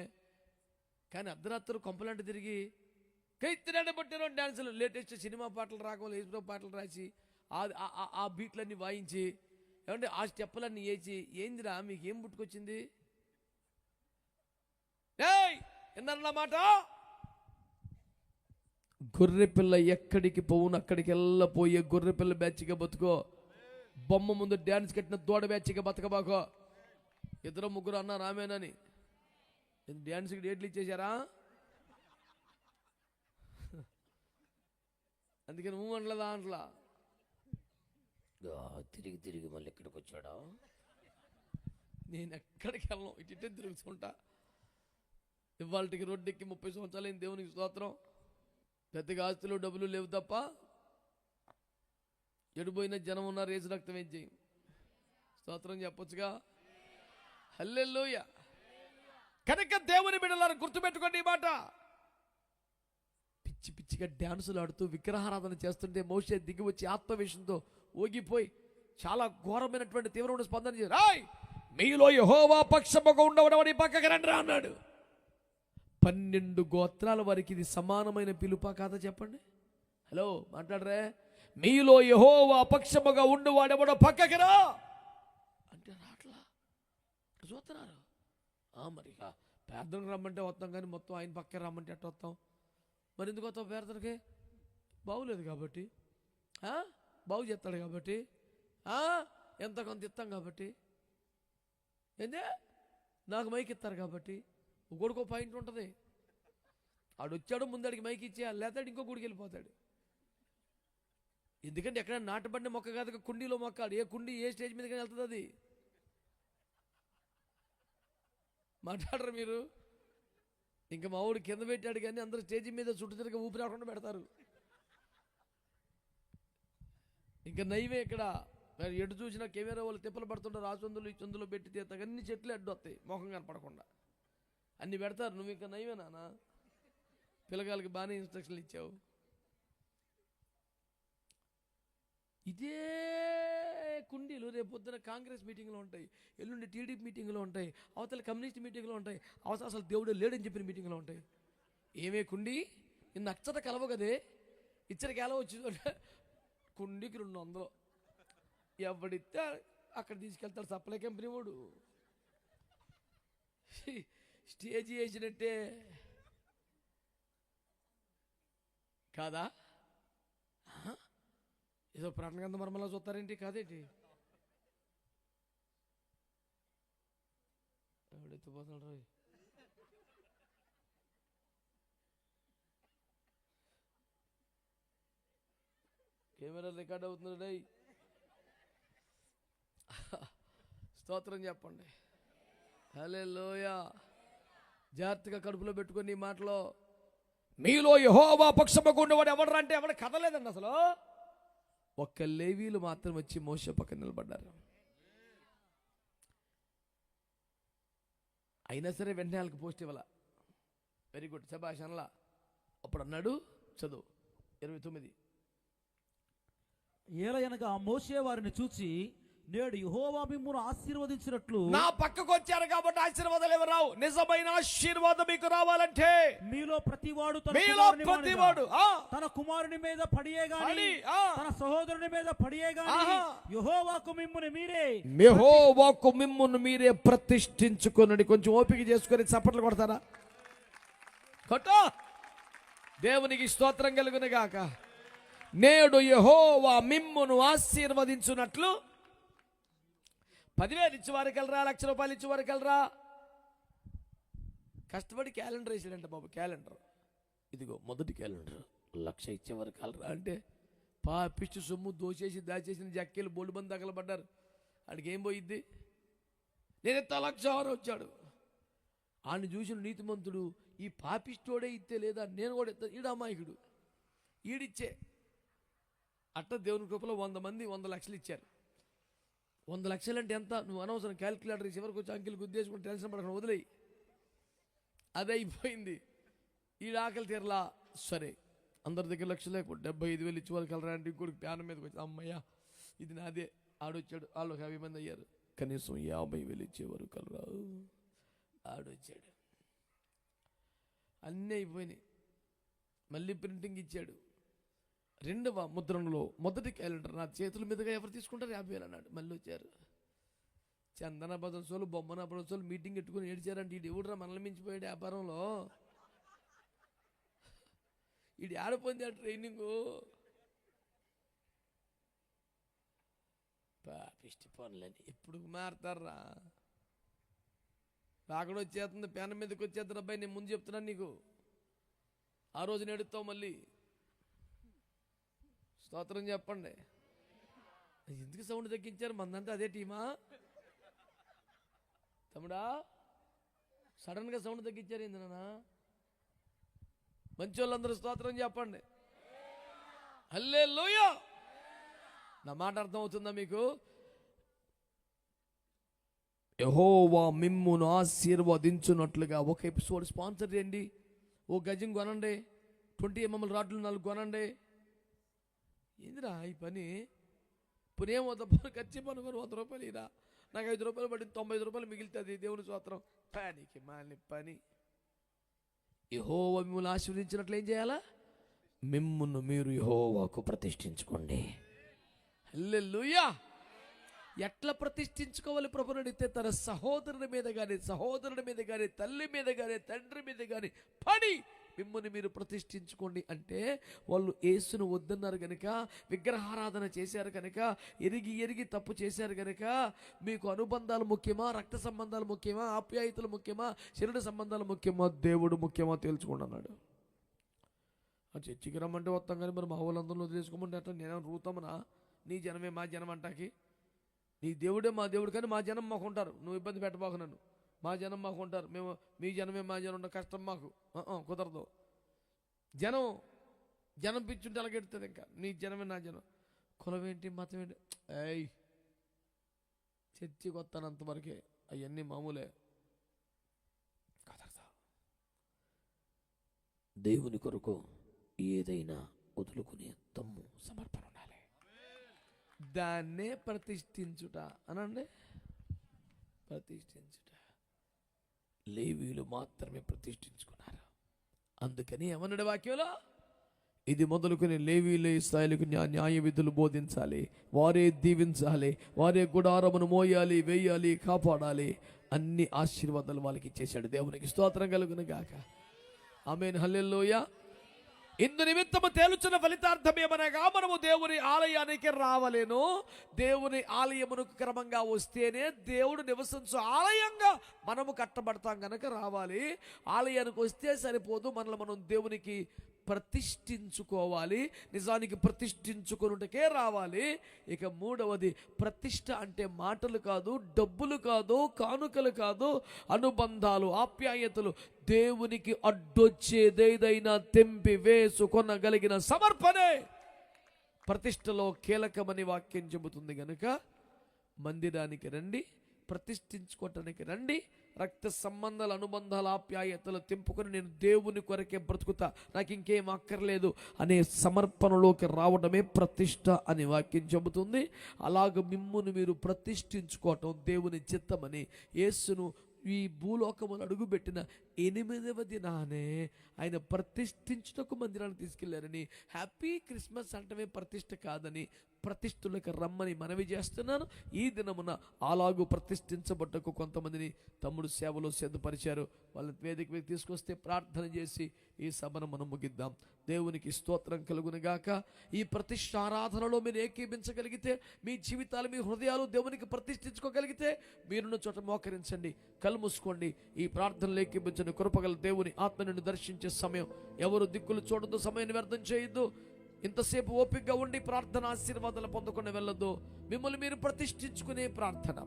కానీ అర్ధరాత్రి కొంపలంట తిరిగి కైత్తిరాడ పట్టారో డ్యాన్సులు, లేటెస్ట్ సినిమా పాటలు రాకపోతే హీరో పాటలు రాసి ఆ బీట్లన్నీ వాయించి, ఏమంటే ఆ స్టెప్పులన్నీ వేసి, ఏందిరా మీకు ఏం పుట్టుకొచ్చింది? ఎన్నమాట? గొర్రెపిల్ల ఎక్కడికి పోవును అక్కడికి వెళ్ళపోయే గొర్రెపిల్ల బ్యాచ్గా బతుకో. బొమ్మ ముందు డ్యాన్స్ కట్టిన దూడ బ్యాచ్గా బతకబాకో. 2-3 అన్నారు ఆమెనని. డ్యాన్స్కి డేట్లు ఇచ్చేశారా? అందుకని నువ్వు అనలేదా అంట్లా తిరిగి మళ్ళీ ఎక్కడికి వచ్చాడా? నేను ఎక్కడికి వెళ్ళను, ఇటే తిరుగుతుంటా. ఇవాళకి రోడ్డెక్కి 30 సంవత్సరాలు అయింది. దేవునికి స్తోత్రం. పెద్దగా ఆస్తులు డబ్బులు లేవు తప్ప ఎడిపోయిన జనం ఉన్నారు. రేసు రక్తం ఏం చేయం. స్తోత్రం చెప్పొచ్చుగా. హల్లెలూయా. కనుక దేవుని బిడ్డలారా గుర్తుపెట్టుకోండి ఈ మాట. పిచ్చిగా డ్యాన్సులు ఆడుతూ విగ్రహారాధన చేస్తుంటే మోషే దిగి వచ్చి ఆత్మవేశంతో ఊగిపోయి చాలా ఘోరమైనటువంటి తీవ్రమైన స్పందన చేశారు. మీలో యెహోవా పక్షముగా ఉండవడని పక్కకి రండి అన్నాడు. 12 గోత్రాల వారికి ఇది సమానమైన పిలుపా కాదా చెప్పండి? హలో మాట్లాడరే. మీలో యెహోవా పక్షముగా ఉండువాడెవడో పక్కకి రా అంటే రాట్లా చూస్తున్నారు. మరి ప్రార్థనకు రమ్మంటే వస్తాం, కానీ మొత్తం ఆయన పక్కకి రమ్మంటే ఎట్ట వస్తాం? మరి ఎందుకు వస్తావు ప్రార్థనకి? బాగులేదు కాబట్టి, బాగు చేస్తాడు కాబట్టి, ఎంత కొంత ఇస్తాం కాబట్టి, ఏందే నాకు మైక్ ఇస్తారు కాబట్టి. ఒకడికో పాయింట్ ఉంటుంది. ఆడు వచ్చాడు ముందడికి మైక్ ఇచ్చేయాలి, లేతాడు ఇంకో గుడికి వెళ్ళిపోతాడు. ఎందుకంటే ఎక్కడ నాటబడిన మొక్క కాదు, కుండీలో మొక్కాడు. ఏ కుండీ ఏ స్టేజ్ మీదకి వెళ్తుంది అది? మాట్లాడరు మీరు. ఇంకా మా ఊడు కింద పెట్టాడు కానీ అందరూ స్టేజ్ మీద చుట్టూ తిరిగి ఊపిరి రాకుండా పెడతారు. ఇంకా నైవే ఇక్కడ ఎటు చూసినా కెమెరా వాళ్ళు తిప్పలు పడుతుంటారు. ఆ చందులు ఈ చందులో పెట్టి తీస్తాక అన్ని చెట్లు అడ్డు వస్తాయి మొహం కనపడకుండా అన్ని పెడతారు. నువ్వు ఇంకా నైవే నానా, పిల్లగాళ్ళకి బాగానే ఇన్స్ట్రక్షన్లు ఇచ్చావు. ఇదే కుండీలు రేపు పొద్దున కాంగ్రెస్ మీటింగ్లో ఉంటాయి, ఎల్లుండి టీడీపీ మీటింగ్లో ఉంటాయి, అవతల కమ్యూనిస్ట్ మీటింగ్లో ఉంటాయి, అవతల అసలు దేవుడు లేడని చెప్పిన మీటింగ్లో ఉంటాయి. ఏమే కుండీ నిన్న అచ్చట కలవ కదే, ఇచ్చరికి ఎలా వచ్చిందంటే కుండీకి 200 ఎవడితే అక్కడ తీసుకెళ్తాడు సప్లై కంపెనీ వాడు. స్టేజ్ వేసినట్టే కాదా? ఏదో ప్రాణగంధ మర్మలా చూస్తారేంటి? కాదేంటి? ఎవడెత్తిపోతున్నాడు రోయ్? కెమెరా రికార్డ్ అవుతున్నాడు. స్తోత్రం చెప్పండి. హల్లెలూయా. జాగ్రత్తగా కడుపులో పెట్టుకొని ఈ మాటలో, మీలో యెహోవా పక్షముగా ఉండేవాడు ఎవడరా అంటే ఎవడ కదలేదండి అసలు. ఒక్క లేవీలు మాత్రం వచ్చి మోషే పక్కన నిలబడ్డారు. అయినా సరే వెంటనే వాళ్ళకి పోస్ట్ ఇవ్వాల. వెరీ గుడ్, శభాష్ అనలా. అప్పుడు అన్నాడు, చదువు 29. ఏలయనగా మోషే వారిని చూచి, నేడు యెహోవా మిమ్మును ఆశీర్వదించినట్లు, నా పక్కకు వచ్చారు కాబట్టి ఆశీర్వాదాలు ఎవరు రావు. నిజమైన ఆశీర్వాదం మీకు రావాలంటే మీలో ప్రతివాడు తన కుమారుని మీద పడియే గాని తన సహోదరుని మీద పడియే గాని యెహోవాకు మిమ్మును మీరే ప్రతిష్ఠించుకునండి. కొంచెం ఓపిక చేసుకొని చప్పట్లు కొడతారా? కొట్టు. దేవునికి స్తోత్రం కలుగును గాక. నేడు యెహోవా మిమ్మును ఆశీర్వదించున్నట్లు. 10,000 ఇచ్చి వారికి వెళ్ళరా, 1,00,000 రూపాయలు ఇచ్చి వారికి వెళ్ళరా. కష్టపడి క్యాలెండర్ వేసాడంట బాబు. క్యాలెండర్ ఇదిగో మొదటి క్యాలెండర్ 1,00,000 ఇచ్చే వారికి వెళ్ళరా అంటే పాపిష్టి సొమ్ము దోచేసి దాచేసిన జక్కీలు బొల్లు మంది తగలబడ్డారు. వాడికి ఏం పోయిద్ది? నేను 1,00,000 వచ్చాడు. ఆయన చూసిన నీతిమంతుడు, ఈ పాపిష్టోడే ఇస్తే లేదా నేను కూడా ఇస్తా, ఈడు అమాయకుడు, ఈడిచ్చే. అట్ట దేవుని కృపలో 100 మంది 100 లక్షలు ఇచ్చారు. 100 లక్షలు అంటే ఎంత? నువ్వు అనవసరం క్యాలిక్యులేటర్ చివరికి వచ్చి అంకెలు గుద్దేసుకుని టెన్షన్ పడకుండా వదిలేయి. అదే అయిపోయింది. ఈ ఆకలి తీరలా. సరే అందరి దగ్గర లక్షలు లేకపోతే 75,000 ఇచ్చి వాళ్ళకి వెళ్ళరా అంటే ఇంకోటి ప్యాన్ మీదకి వచ్చి, అమ్మయ్య ఇది నాదే. ఆడొచ్చాడు, వాళ్ళు 50 మంది అయ్యారు. కనీసం 50,000 ఇచ్చేవారు కలరా. ఆడొచ్చాడు, అన్నీ అయిపోయినాయి. మళ్ళీ ప్రింటింగ్ ఇచ్చాడు. 2వ ముద్రణలో మొదటి క్యాలెండర్ నా చేతుల మీదుగా ఎవరు తీసుకుంటారు? 50,000 అన్నాడు. మళ్ళీ వచ్చారు. చందన బదసోలు బొమ్మన బదసోలు మీటింగ్ పెట్టుకుని ఏడ్చారంటే ఈడు ఎవడురా మనల్ని మించిపోయాడు వ్యాపారంలో. ఈడు ఆడిపోయింది ఆ ట్రైనింగు. పాపిష్టి పనులని ఎప్పుడు మారుతారా? రాకడ వచ్చేస్తుంది, పేన మీదకి వచ్చేస్తుంది. అబ్బాయి నేను ముందు చెప్తున్నాను నీకు. ఆ రోజు నేడుతావు మళ్ళీ. స్తోత్రం చెప్పండి. ఎందుకు సౌండ్ తగ్గించారు? మందంతా అదే టీమా తమ్ముడా? సడన్గా సౌండ్ తగ్గించారు ఏంది నాన్న? మంచి వాళ్ళందరూ స్తోత్రం చెప్పండి. హల్లెలూయా. నా మాట అర్థం అవుతుందా మీకు? యెహోవా మిమ్మును ఆశీర్వదించున్నట్లుగా ఒక ఎపిసోడ్ స్పాన్సర్ చేయండి. ఓ గజం కొనండి, 20 mm రాడ్లు 4 కొనండి. ఏందిరా ఈ పని? పునేమో ఖర్చు పనుకొని 100 రూపాయలు ఇరా, నాకు 5 రూపాయలు పడింది, 95 రూపాయలు మిగులుతుంది. దేవుని స్తోత్రం. పనికి మాలిన పని. యెహోవా మిమ్మల్ని ఆశీర్వదించినట్లు ఏం చేయాలా? మిమ్మును మీరు యెహోవాకు ప్రతిష్ఠించుకోండి. హల్లెలూయా. ఎట్లా ప్రతిష్ఠించుకోవాలి ప్రభుని అడిగితే, తన సహోదరుని మీద కానీ, సహోదరుడి మీద కానీ, తల్లి మీద కానీ, తండ్రి మీద కానీ పడి మిమ్మల్ని మీరు ప్రతిష్ఠించుకోండి అంటే వాళ్ళు యేసును వద్దన్నారు కనుక, విగ్రహారాధన చేశారు కనుక, ఎరిగి తప్పు చేశారు కనుక, మీకు అనుబంధాలు ముఖ్యమా, రక్త సంబంధాలు ముఖ్యమా, ఆప్యాయతలు ముఖ్యమా, శరీర సంబంధాలు ముఖ్యమా, దేవుడు ముఖ్యమా తేల్చుకోండి అన్నాడు. ఆ చర్చికి రమ్మంటే వస్తాం కానీ మరి మా వాళ్ళందరూ వదిలేసుకోమంటే అట్లా నేను రూతమనా? నీ జనమే మా జనం అంటాకి, నీ దేవుడే మా దేవుడు కానీ మా జనం మాకు ఉంటారు, నువ్వు ఇబ్బంది పెట్టబాకు నన్ను, మా జనం మాకు ఉంటారు, మేము మీ జనమే మా జనం ఉంటారు, కష్టం మాకు, కుదరదు. జనం పిచ్చుంటే అలాగెడుతుంది. ఇంకా నీ జనమే నా జనం, కులం ఏంటి మతం ఏంటి, ఏయ్ చర్చికి వస్తాను అంతవరకే, అవన్నీ మామూలే. కుదరదు. దేవుని కొరకు ఏదైనా వదులుకునే దమ్ము, సమర్పణ ఉండాలి. దాన్నే ప్రతిష్ఠించుట అనండి. ప్రతిష్ఠించుట. లేవీయులు మాత్రమే ప్రతిష్ఠించుకున్నారు. అందుకని ఏమన్నాడు వాక్యంలో, ఇది మొదలుకొని లేవీయులు ఇశ్రాయేలుకు న్యాయ విధులు బోధించాలి, వారే దీవించాలి, వారే గుడారమును మోయాలి, వేయాలి, కాపాడాలి. అన్ని ఆశీర్వాదాలు వాళ్ళకి ఇచ్చేశాడు. దేవునికి స్తోత్రం కలుగును గాక. ఆమేన్, హల్లెలూయా. ఇందు నిమిత్తము తేలుచున్న ఫలితార్థం ఏమనగా, మనము దేవుని ఆలయానికి రావలేను. దేవుని ఆలయమునకు క్రమంగా వస్తేనే దేవుడు నివసించు ఆలయంగా మనము కట్టబడతాం గనక రావాలి. ఆలయానికి వస్తే సరిపోదు, మనల్ని మనం దేవునికి ప్రతిష్ఠించుకోవాలి. నిజానికి ప్రతిష్ఠించుకొనుటకే రావాలి. ఇక మూడవది, ప్రతిష్ఠ అంటే మాటలు కాదు, డబ్బులు కాదు, కానుకలు కాదు, అనుబంధాలు, ఆప్యాయతలు. దేవునికి అడ్డొచ్చేదేదైనా తెంపి వేసుకొనగలిగిన సమర్పణే ప్రతిష్టలో కీలకమని వాక్యం చెబుతుంది గనుక మందిరానికి రండి, ప్రతిష్ఠించుకోవటానికి రండి. రక్త సంబంధాల, అనుబంధాల, ఆప్యాయతలు తెంపుకొని నేను దేవుని కొరకే బ్రతుకుతా, నాకు ఇంకేం అక్కర్లేదు అనే సమర్పణలోకి రావడమే ప్రతిష్ట అని వాక్యం చెబుతుంది. అలాగ మిమ్మును మీరు ప్రతిష్ఠించుకోవటం దేవుని చిత్తమని యేసును ఈ భూలోకములు అడుగుపెట్టిన 8వ దినానే ఆయన ప్రతిష్ఠించుటకు మందిరాన్ని తీసుకెళ్లారని, హ్యాపీ క్రిస్మస్ అంటమే ప్రతిష్ఠ కాదని ప్రతిష్ఠలకు రమ్మని మనవి చేస్తున్నాను. ఈ దినమున అలాగూ ప్రతిష్ఠించబడ్డకు కొంతమందిని తమ్ముడు సేవలో సిద్ధపరిచారు. వాళ్ళని వేదిక మీద తీసుకొస్తే ప్రార్థన చేసి ఈ సభను మనం ముగిద్దాం. దేవునికి స్తోత్రం కలుగునుగాక. ఈ ప్రతిష్ఠ ఆరాధనలో మీరు ఏకీభించగలిగితే, మీ జీవితాలు, మీ హృదయాలు దేవునికి ప్రతిష్ఠించుకోగలిగితే, మీరున్న చోట మోకరించండి, కళ్ళు మూసుకోండి. ఈ ప్రార్థనలు ఏకీభించండి. కృపగల దేవుని ఆత్మ నిన్ను దర్శించే సమయం. ఎవరు దిక్కులు చూడద్దు, సమయాన్ని వ్యర్థం చేయొద్దు. ఇంతసేపు ఓపికగా ఉండి ప్రార్థన ఆశీర్వాదాలు పొందకుండా వెళ్ళొద్దు. మిమ్మల్ని మీరు ప్రతిష్ఠించుకునే ప్రార్థన.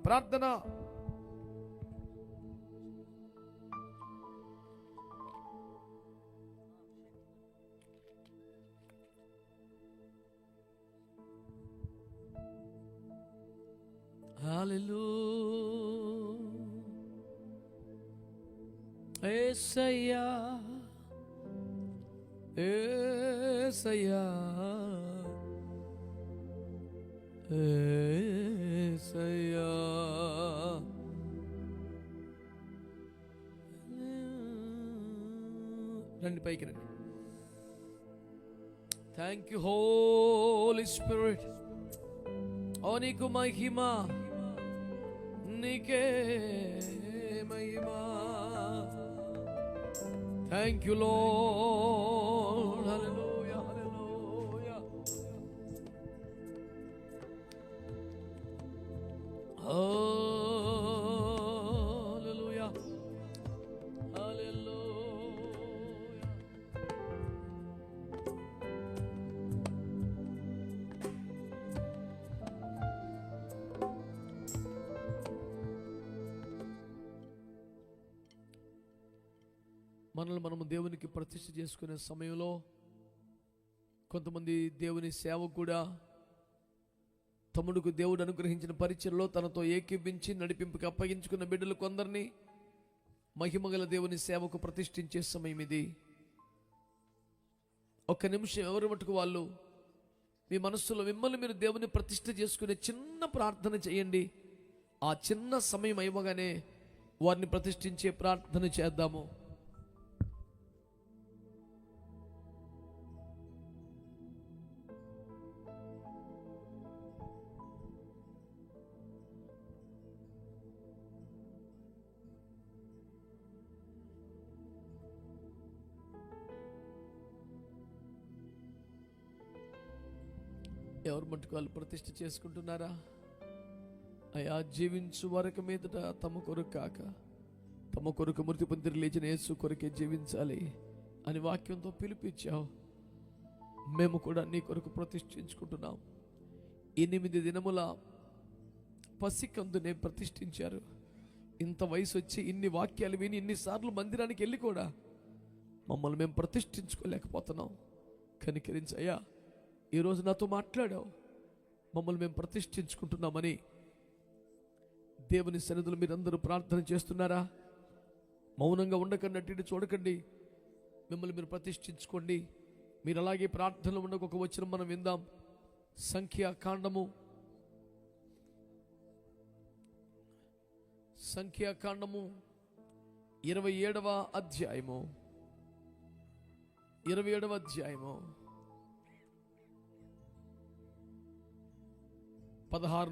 హల్లెలూయా. యేసయ్యా, యేసయ్యా, యేసయ్యా. రండి పైకి రండి. Thank you Holy Spirit. ఓ నీకు మహిమ, నీకే మహిమ. Thank you Lord. Hallelujah, hallelujah. Hallelujah, hallelujah. మనల్ని మనము దేవునికి ప్రతిష్ఠ చేసుకునే సమయంలో కొంతమంది దేవుని సేవకు కూడా తమ్ముడికి దేవుడు అనుగ్రహించిన పరిచయలో తనతో ఏకీభించి నడిపింపుకి అప్పగించుకున్న బిడ్డలు కొందరిని మహిమగల దేవుని సేవకు ప్రతిష్ఠించే సమయం ఇది. ఒక్క నిమిషం ఎవరి మటుకు వాళ్ళు మీ మనస్సులో మిమ్మల్ని మీరు దేవుని ప్రతిష్ఠ చేసుకునే చిన్న ప్రార్థన చేయండి. ఆ చిన్న సమయం అయిపోగానే వారిని ప్రతిష్ఠించే ప్రార్థన చేద్దాము. ఎవరు మట్టుకు వాళ్ళు ప్రతిష్ఠ చేసుకుంటున్నారా? అయా, జీవించు వరకు మీదట తమ కొరకు కాక తమ కొరకు మృతి పొందిన లేచిన యేసు కొరకే జీవించాలి అని వాక్యంతో పిలిపించావు. మేము కూడా నీ కొరకు ప్రతిష్ఠించుకుంటున్నాం. 8 దినముల పసికందునే ప్రతిష్ఠించారు. ఇంత వయసు వచ్చి ఇన్ని వాక్యాలు విని ఇన్నిసార్లు మందిరానికి వెళ్ళి కూడా మమ్మల్ని మేము ప్రతిష్ఠించుకోలేకపోతున్నాం. కనికరించయ్యా, ఈరోజు నాతో మాట్లాడావు, మమ్మల్ని మేము ప్రతిష్ఠించుకుంటున్నామని. దేవుని సన్నిధిలో మీరందరూ ప్రార్థన చేస్తున్నారా? మౌనంగా ఉండకండి, అటు ఇటు చూడకండి, మిమ్మల్ని మీరు ప్రతిష్ఠించుకోండి. మీరు అలాగే ప్రార్థనలో ఉన్న ఒక వచనం మనం విందాం. సంఖ్యాకాండము 27వ అధ్యాయము 16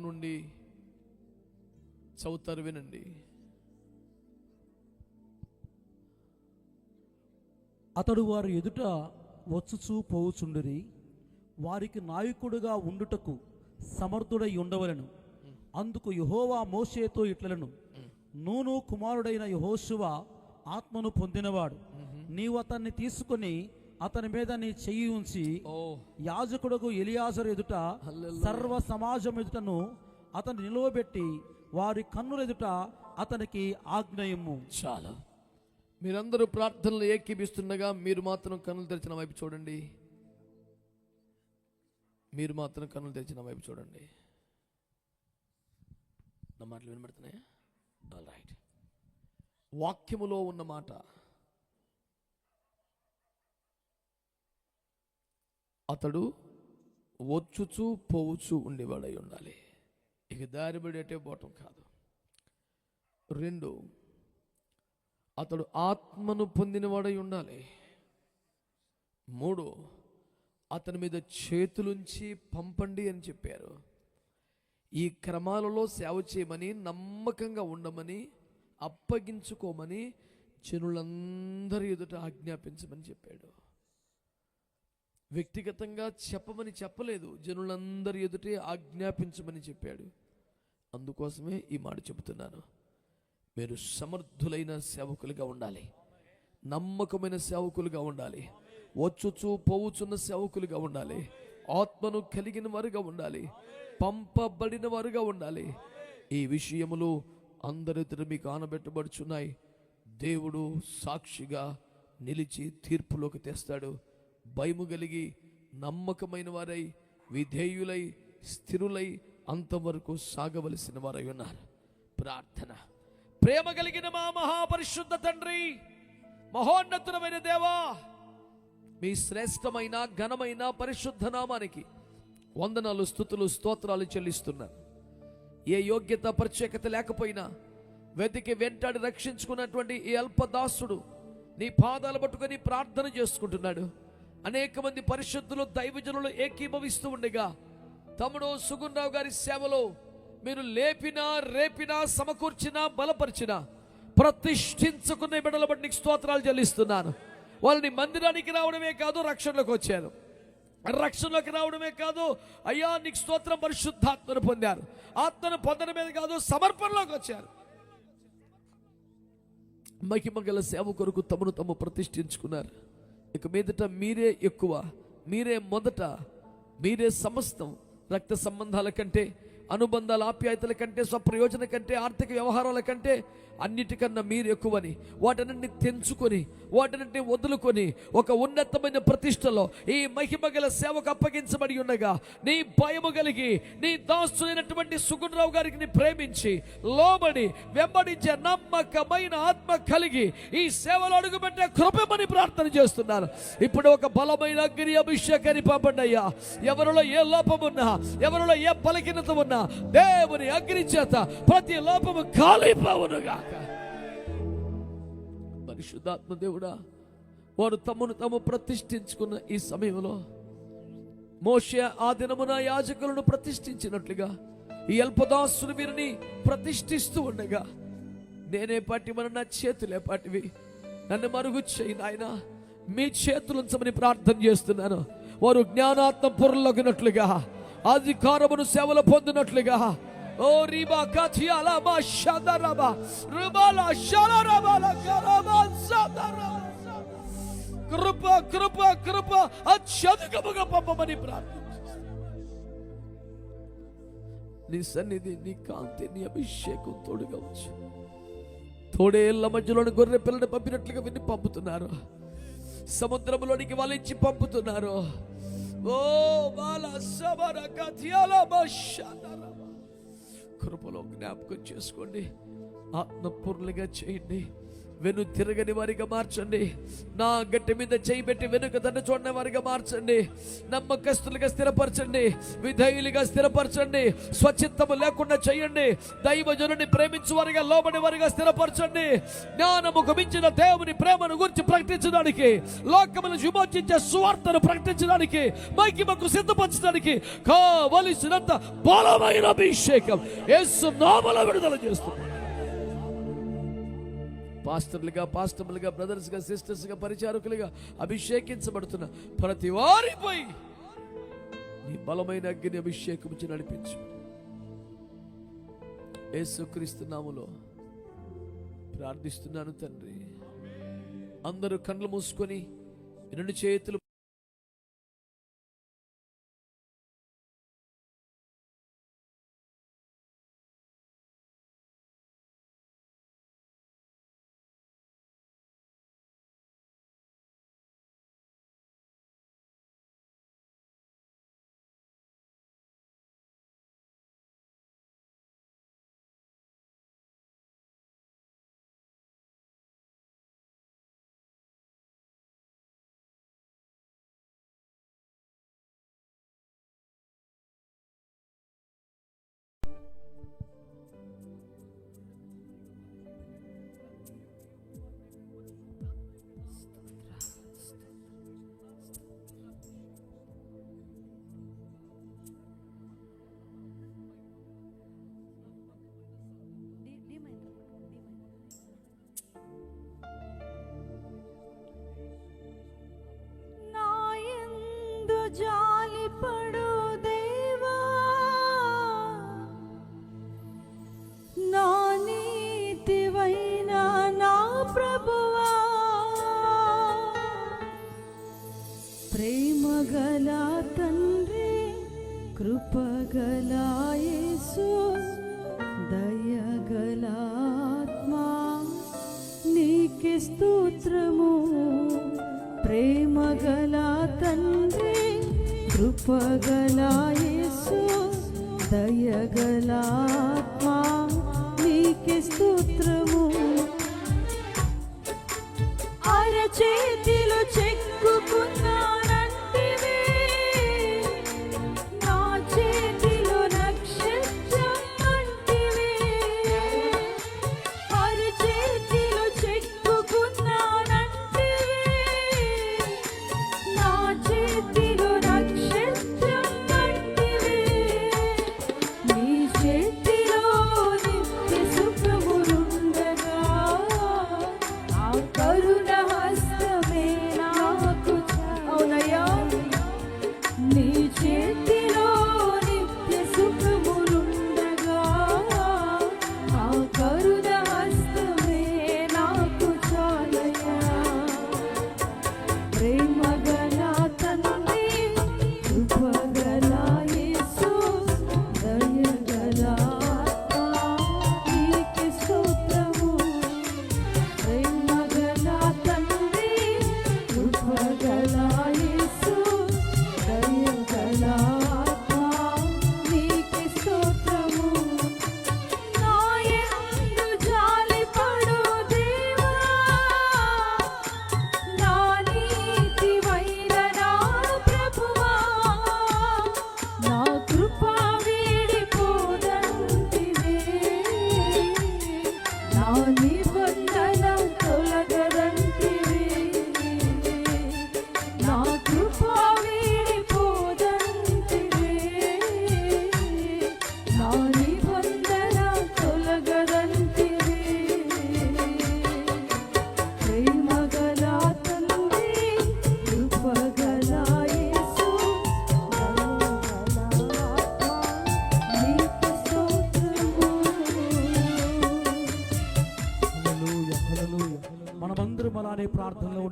నుండి చదువుతారు, వినండి. అతడు వారి ఎదుట వచ్చుచూ పోవుచుండిరి. వారికి నాయకుడుగా ఉండుటకు సమర్థుడై ఉండవలెను. అందుకు యెహోవా మోషేతో ఇట్లనెను, నూను కుమారుడైన యెహోషువ ఆత్మను పొందినవాడు. నీవు అతన్ని తీసుకొని అతని మీద నీ చెయ్యి ఉంచి యాజకుడుకు ఎలియాజరు ఎదుట సర్వ సమాజం ఎదుటను అతను నిలువబెట్టి వారి కన్నుల ఎదుట అతనికి ఆజ్ఞయము. చాలా మీరందరూ ప్రార్థనలు ఏకీపిస్తుండగా మీరు మాత్రం కన్నులు తెరిచిన వైపు చూడండి. మీరు మాత్రం కన్నులు తెరిచిన వైపు చూడండి. నా మాటలు వినబడుతున్నాయా? All right. వాక్యములో ఉన్న మాట, అతడు వచ్చుచూ పోవుచూ ఉండేవాడై ఉండాలి. ఇక దారిబడేటే పోవటం కాదు. 2, అతడు ఆత్మను పొందినవాడై ఉండాలి. 3, అతని మీద చేతులుంచి పంపండి అని చెప్పారు. ఈ క్రమాలలో సేవ చేయమని, నమ్మకంగా ఉండమని, అప్పగించుకోమని జనులందరి ఎదుట ఆజ్ఞాపించమని చెప్పాడు. వ్యక్తిగతంగా చెప్పమని చెప్పలేదు, జనులందరి ఎదుటే ఆజ్ఞాపించమని చెప్పాడు. అందుకోసమే ఈ మాట చెబుతున్నాను. మీరు సమర్థులైన సేవకులుగా ఉండాలి, నమ్మకమైన సేవకులుగా ఉండాలి, వచ్చుచూ పోవుచున్న సేవకులుగా ఉండాలి, ఆత్మను కలిగిన వారుగా ఉండాలి, పంపబడిన వారుగా ఉండాలి. ఈ విషయములు అందరితో మీకు ఆనబెట్టబడుచున్నాయి. దేవుడు సాక్షిగా నిలిచి తీర్పులోకి తెస్తాడు. భయము కలిగి నమ్మకమైన వారై, విధేయులై, స్థిరులై అంతవరకు సాగవలసిన వారై ఉన్నారు. ప్రార్థన. ప్రేమ కలిగిన మా మహాపరిశుద్ధ తండ్రి, మహోన్నతుడమైన దేవా, మీ శ్రేష్టమైన ఘనమైన పరిశుద్ధ నామానికి వందనాలు, స్తుతులు, స్తోత్రాలు చెల్లిస్తున్నాను. ఏ యోగ్యత ప్రత్యేకత లేకపోయినా వెతికి వెంటాడి రక్షించుకున్నటువంటి ఈ అల్పదాసుడు నీ పాదాలు పట్టుకొని ప్రార్థన చేసుకుంటున్నాడు. అనేక మంది పరిశుద్ధులు, దైవజనులు ఏకీభవిస్తూ ఉండగా తమ్ముడు సుగుణరావు గారి సేవలో మీరు లేపినా, రేపినా, సమకూర్చినా, బలపరిచినా, ప్రతిష్ఠించుకున్న బిడ్డల బట్టి నీకు స్తోత్రాలు చెల్లిస్తున్నాను. వాళ్ళని మందిరానికి రావడమే కాదు, రక్షణలోకి వచ్చారు. రక్షణలోకి రావడమే కాదు అయ్యా, నీకు స్తోత్రం, పరిశుద్ధాత్మను పొందారు. ఆత్మను పొందడమే కాదు, సమర్పణలోకి వచ్చారు. మహిమ గల సేవ కొరకు తమను తాము ప్రతిష్ఠించుకున్నారు. ఇక మీదట మీరే ఎక్కువ, మీరే మొదట, మీరే సమస్తం. రక్త సంబంధాల కంటే, అనుబంధాల ఆప్యాయతల కంటే, స్వప్రయోజన కంటే, ఆర్థిక వ్యవహారాల కంటే అన్నిటికన్నా మీరు ఎక్కువని, వాటన్నింటిని తెంచుకొని, వాటన్నింటిని వదులుకొని ఒక ఉన్నతమైన ప్రతిష్టలో ఈ మహిమ గల సేవకు అప్పగించబడి ఉండగా నీ భయము కలిగి నీ దాసులైనటువంటి సుగుణరావు గారికి నీ ప్రేమించి లోబడి వెంబడించే నమ్మకమైన ఆత్మ కలిగి ఈ సేవలో అడుగుపెట్టే కృపమని ప్రార్థన చేస్తున్నారు. ఇప్పుడు ఒక బలమైన అగ్ని అభిషేకాన్ని పంపండి అయ్యా. ఎవరిలో ఏ లోపమున్నా, ఎవరిలో ఏ బలహీనత ఉన్నా దేవుని అగ్ని చేత ప్రతి లోపము కాలిపోవునుగా. పరిశుద్ధాత్మ దేవుడా, వారు తమను తాము ప్రతిష్ఠించుకున్న ఈ సమయంలో మోషే ఆ దినమున యాజకులను ప్రతిష్ఠించినట్లుగా ఈ అల్పదాసులు వీరిని ప్రతిష్ఠిస్తూ ఉండగా నేనే పాటి మన నా చేతులే పాటివి, నన్ను మరుగు చేయి నాయనా, మీ చేతులుంచమని ప్రార్థన చేస్తున్నాను. వారు జ్ఞానాత్మ పొరలగినట్లుగా, అధికారమును సేవలు పొందినట్లుగా ఓ రిబా కథియాలా మా షదరబా రుబాలా షలరబాలా కరబా సదరబా కృప కృప కృప అత్యధికముగా పంపమని ప్రార్థిస్తున్నాను. నీ సన్నిధి, నీ కాంతి, నీ అభిషేకం తోడుగా వచ్చు. తోడేళ్ల మధ్యలోని గొర్రె పిల్లని పంపినట్లుగా విని పంపుతున్నారు. సముద్రంలోనికి వలించి పంపుతున్నారు. ఓ బాల సబర కథియాలా మా షదరబా కృపలో జ్ఞాపకం చేసుకోండి. ఆత్మపూర్ణంగా చేయండి. వెను తిరగని వారిగా మార్చండి. నా గట్టి మీద చేయి పెట్టి వెనుక దండ చూడని వారిగా మార్చండి. నమ్మకస్తులుగా స్థిరపరచండి. విధేయులుగా స్థిరపరచండి. స్వచిత్తము లేకుండా చేయండి. దైవజనుని ప్రేమించు వారిగా, లోబడి వారిగా స్థిరపరచండి. జ్ఞానముకు మించిన దేవుని ప్రేమను గురించి ప్రకటించడానికి, లోకమును విమోచించే సువార్తను ప్రకటించడానికి, మహిమకు సిద్ధపరచడానికి కావలసినంత బలమైన అభిషేకం యేసు నామములో విడుదల చేస్తుంది. పాస్టర్లుగా, బ్రదర్స్గా, సిస్టర్స్గా, పరిచారకులుగా అభిషేకించబడుతున్న ప్రతి వారిపై నీ బలమైన అగ్ని అభిషేకించి నడిపించు. యేసుక్రీస్తు నామములో ప్రార్థిస్తున్నాను తండ్రి. అందరూ కళ్ళు మూసుకొని రెండు చేతులు జాలిపడు దేవా, నా నీతివైన నా ప్రభువా, ప్రేమగల తండ్రి, కృపగల యేసు, దయగల ఆత్మా, నీకే స్తోత్రము. ప్రేమగల తండ్రి, కృపగల యేసు, దయగల ఆత్మా, నీకే స్తోత్రము. అరచేతిలో చెక్కుకున్నానంటివే, నా చేతిలో నక్షత్రం అంటివే. అరచేతిలో చెక్కుకున్నానంటివే, నా చేతిలో నక్షత్రం అంటివే. నీ చేతిలో నిత్య సుఖములుండగా, ఆ కరుణ హస్తమే నాకు చాలు.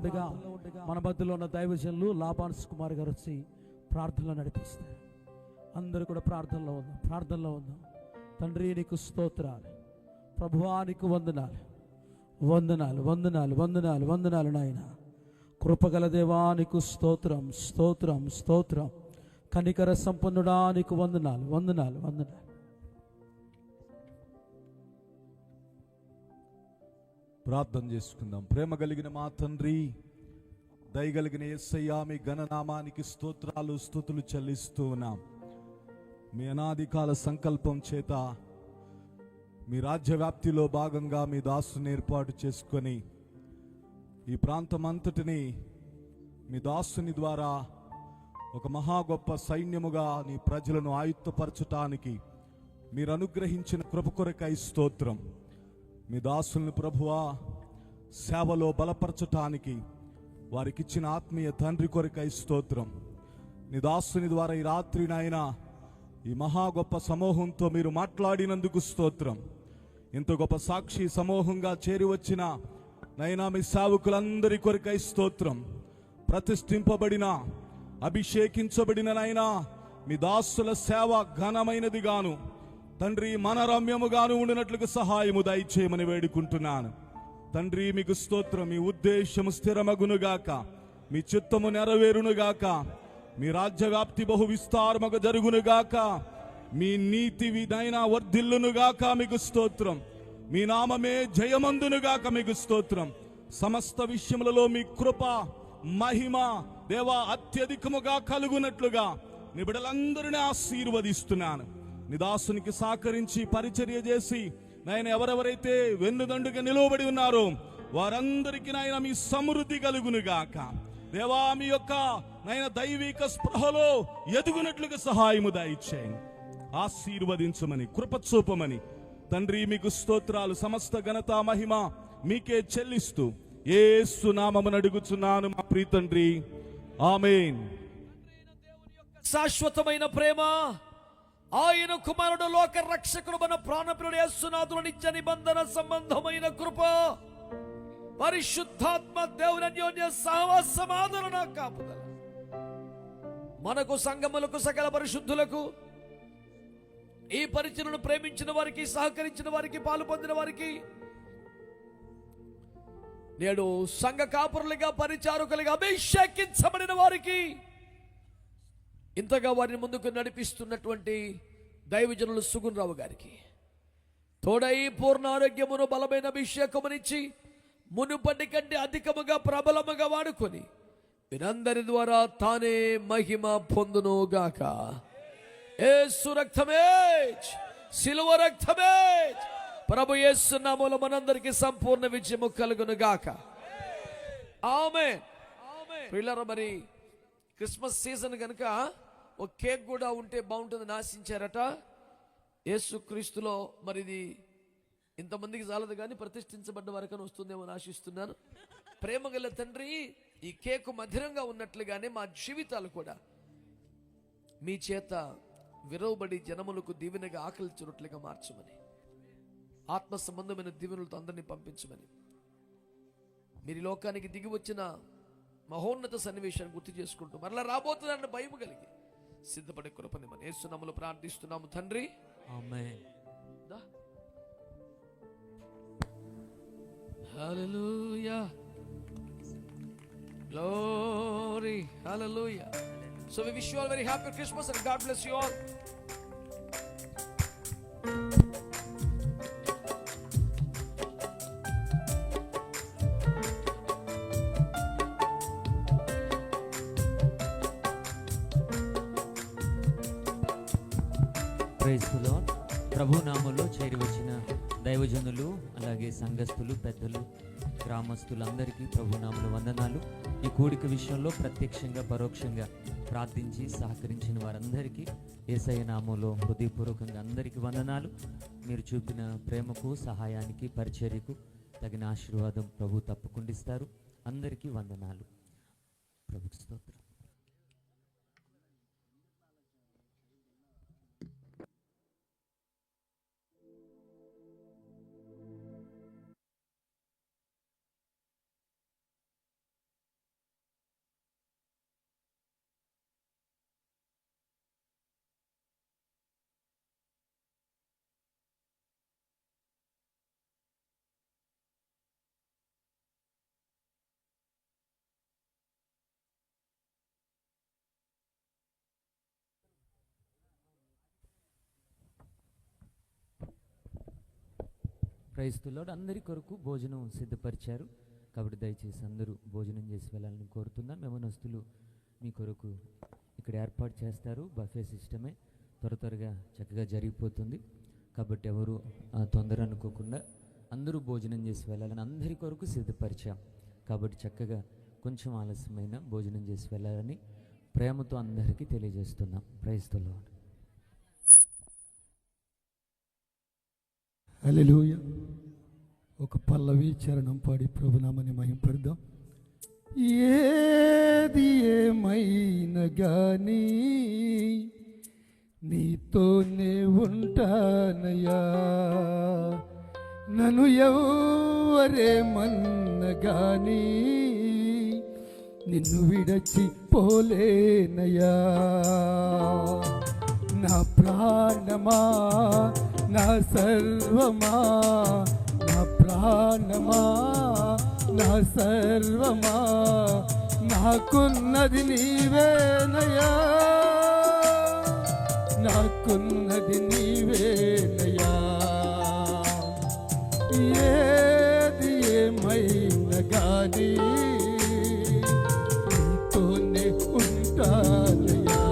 ఉండగా మన మధ్యలో ఉన్న దైవజనులు లాబాన్స్ కుమార్ గారు వచ్చి ప్రార్థనలో నడిపిస్తారు. అందరూ కూడా ప్రార్థనలో ఉందాం. తండ్రి నీకు స్తోత్రాలు, ప్రభువా నీకు వందనాలు నాయన. కృపగల దేవా నీకు స్తోత్రం. కనికర సంపన్నుడా నీకు వందనాలు. ప్రార్థన చేసుకుందాం. ప్రేమ కలిగిన మా తండ్రి, దయగలిగిన యేసయ్యా, మీ ఘననామానికి స్తుతులు చెల్లిస్తూ ఉన్నాం. మీ అనాదికాల సంకల్పం చేత మీ రాజ్య వ్యాప్తిలో భాగంగా మీ దాసుని ఏర్పాటు చేసుకొని ఈ ప్రాంతమంతటిని మీ దాసుని ద్వారా ఒక మహా గొప్ప సైన్యముగా నీ ప్రజలను ఆయుత్తపరచటానికి మీరు అనుగ్రహించిన కృప కొరకై స్తోత్రం. మీ దాసుల్ని ప్రభువా సేవలో బలపరచటానికి వారికిచ్చిన ఆత్మీయ తండ్రి కొరకై స్తోత్రం. నీ దాసుని ద్వారా ఈ రాత్రి నాయన ఈ మహా గొప్ప సమూహంతో మీరు మాట్లాడినందుకు స్తోత్రం. ఇంత గొప్ప సాక్షి సమూహంగా చేరి వచ్చిన నైనా మీ సేవకులందరి కొరకై స్తోత్రం. ప్రతిష్ఠింపబడిన అభిషేకించబడిన నైనా మీ దాసుల సేవ ఘనమైనది గాను తండ్రి మనరమ్యముగాను ఉండినట్లుగా సహాయము దయచేయమని వేడుకుంటున్నాను. తండ్రి మీకు స్తోత్రం. మీ ఉద్దేశము స్థిరమగునుగాక, మీ చిత్తము నెరవేరునుగాక, మీ రాజ్య వ్యాప్తి బహు విస్తారముగా జరుగునుగాక, మీ నీతి విధైనా వర్ధిల్లునుగాక. మీకు స్తోత్రం. మీ నామమే జయమందునుగాక. మీకు స్తోత్రం. సమస్త విషయములలో మీ కృప మహిమ దేవా అత్యధికముగా కలుగునట్లుగా నీ బిడ్డలందరినీ ఆశీర్వదిస్తున్నాను. నిదాసునికి సహకరించి పరిచర్య చేసి నాయన ఎవరెవరైతే వెన్నుదండుగా నిలవబడి ఉన్నారో వారందరికీ నాయన మీ సమృద్ధి కలుగునుగాక. దేవా మీ యొక్క నాయన దైవిక స్పృహలో ఎదుగునట్లుగా సహాయము దయచేయండి. ఆశీర్వదించమని కృప చూపమని తండ్రి మీకు స్తోత్రాలు. సమస్త ఘనత మహిమ మీకే చెల్లిస్తూ యేసు నామమున అడుగుచున్నాను మా ప్రియ తండ్రి, ఆమేన్. శాశ్వతమైన ప్రేమ, ఆయన కుమారుడు లోక రక్షకుడు మన ప్రాణప్రియుడు యేసునాథుని నిత్య నిబంధన సంబంధమైన కృప, పరిశుద్ధాత్మ దేవుని అన్యోన్య సహవాసమాదరణ కాపుదల మనకు సంఘములకు సకల పరిశుద్ధులకు ఈ పరిచయను ప్రేమించిన వారికి, సహకరించిన వారికి, పాలు పొందిన వారికి, నేడు సంఘ కాపురులుగా పరిచారకులుగా అభిషేకించబడిన వారికి, ఇంతగా వారిని ముందుకు నడిపిస్తున్నటువంటి దైవజనులు సుగుణరావు గారికి తోడై పూర్ణ ఆరోగ్యమును బలమైన అభిషేకమునిచ్చి మునుపటి కంటే అధికముగా ప్రబలముగా వాడుకొని వీరందరి ద్వారా తానే మహిమ పొందునుగాక. యేసు రక్తమే, శిలువ రక్తమే, ప్రభు యేసు నామములో మనందరికీ సంపూర్ణ విజయము కలుగునుగాక. ఆమేన్. ప్రియులారా, మరి క్రిస్మస్ సీజన్ కనుక ఒక కేక్ కూడా ఉంటే బాగుంటుందని ఆశించారట. యేసుక్రీస్తులో మరి ఇది ఇంతమందికి చాలదు కానీ ప్రతిష్ఠించబడ్డ వరకని వస్తుందేమో అని ఆశిస్తున్నాను. ప్రేమ గల తండ్రి, ఈ కేకు మధురంగా ఉన్నట్లుగానే మా జీవితాలు కూడా మీ చేత విరవబడి జనములకు దీవెనగా ఆకలించినట్లుగా మార్చమని, ఆత్మ సంబంధమైన దీవెనలతో అందరినీ పంపించమని, మీరు లోకానికి దిగి వచ్చిన మహోన్నత సన్నివేశాన్ని గుర్తు చేసుకుంటూ మరలా రాబోతుందన్న భయం కలిగి సిద్ధపడే కృపని మన యేసు నామములో ప్రార్థిస్తున్నాము తండ్రి, ఆమేన్. Hallelujah. Glory. Hallelujah. So we wish you all very happy Christmas and God bless you all. Praise the Lord. ప్రభు నామములో చేరి వచ్చిన దైవజనులు, అలాగే సంఘస్థులు, పెద్దలు, గ్రామస్తులందరికీ ప్రభు నామములో వందనాలు. ఈ కూడిక విషయంలో ప్రత్యక్షంగా పరోక్షంగా ప్రార్థించి సహకరించిన వారందరికీ యేసయ్య నామములో హృదయపూర్వకంగా అందరికీ వందనాలు. మీరు చూపిన ప్రేమకు, సహాయానికి, పరిచర్యకు తగిన ఆశీర్వాదం ప్రభు తప్పకుండా ఇస్తారు. అందరికీ వందనాలు. ప్రభుకి స్తోత్రం. క్రైస్తువులు అందరి కొరకు భోజనం సిద్ధపరిచారు. కాబట్టి దయచేసి అందరూ భోజనం చేసి వెళ్ళాలని కోరుతున్నాం. యవనస్తులు మీ కొరకు ఇక్కడ ఏర్పాటు చేస్తారు. బఫే సిస్టమే త్వరగా చక్కగా జరిగిపోతుంది. కాబట్టి ఎవరు తొందర అనుకోకుండా అందరూ భోజనం చేసి వెళ్ళాలని అందరి కొరకు సిద్ధపరిచాం. కాబట్టి చక్కగా కొంచెం ఆలస్యమైన భోజనం చేసి వెళ్ళాలని ప్రేమతో అందరికీ తెలియజేస్తున్నాం. Praise the Lord. హల్లెలూయా. ఒక పల్లవి చరణం పాడి ప్రభునామని మహింపడదాం. ఏది ఏమైనా గాని నీతోనే ఉంటానయ్యా, నన్ను ఎవరేమన్నా గాని నిన్ను విడచి పోలేనయ్యా. నా ప్రాణమా, నా సర్వమా, నా ప్రాణమా, నా సర్వమా, నాకున్నది నీవేనయ్యా, నాకున్నది నీవేనయ్యా. ఏది ఏమైనా గాని నీతోనే ఉంటానయ్యా,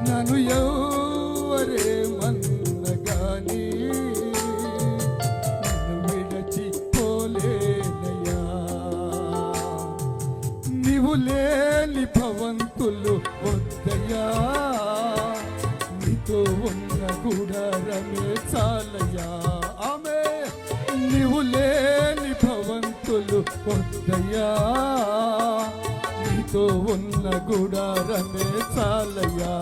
నన్ను ఎవరేమన్నా గాని నన్ను విడచి పోలేనయ్యా. నీవు లేని భవంతులు వద్దయ్యా, నీతో ఉన్న గుడారమే చాలయ్యా. ఆమె నీవు లేని భవంతులు వద్దయ్యా, నీతో ఉన్న గుడారమే చాలయ్యా.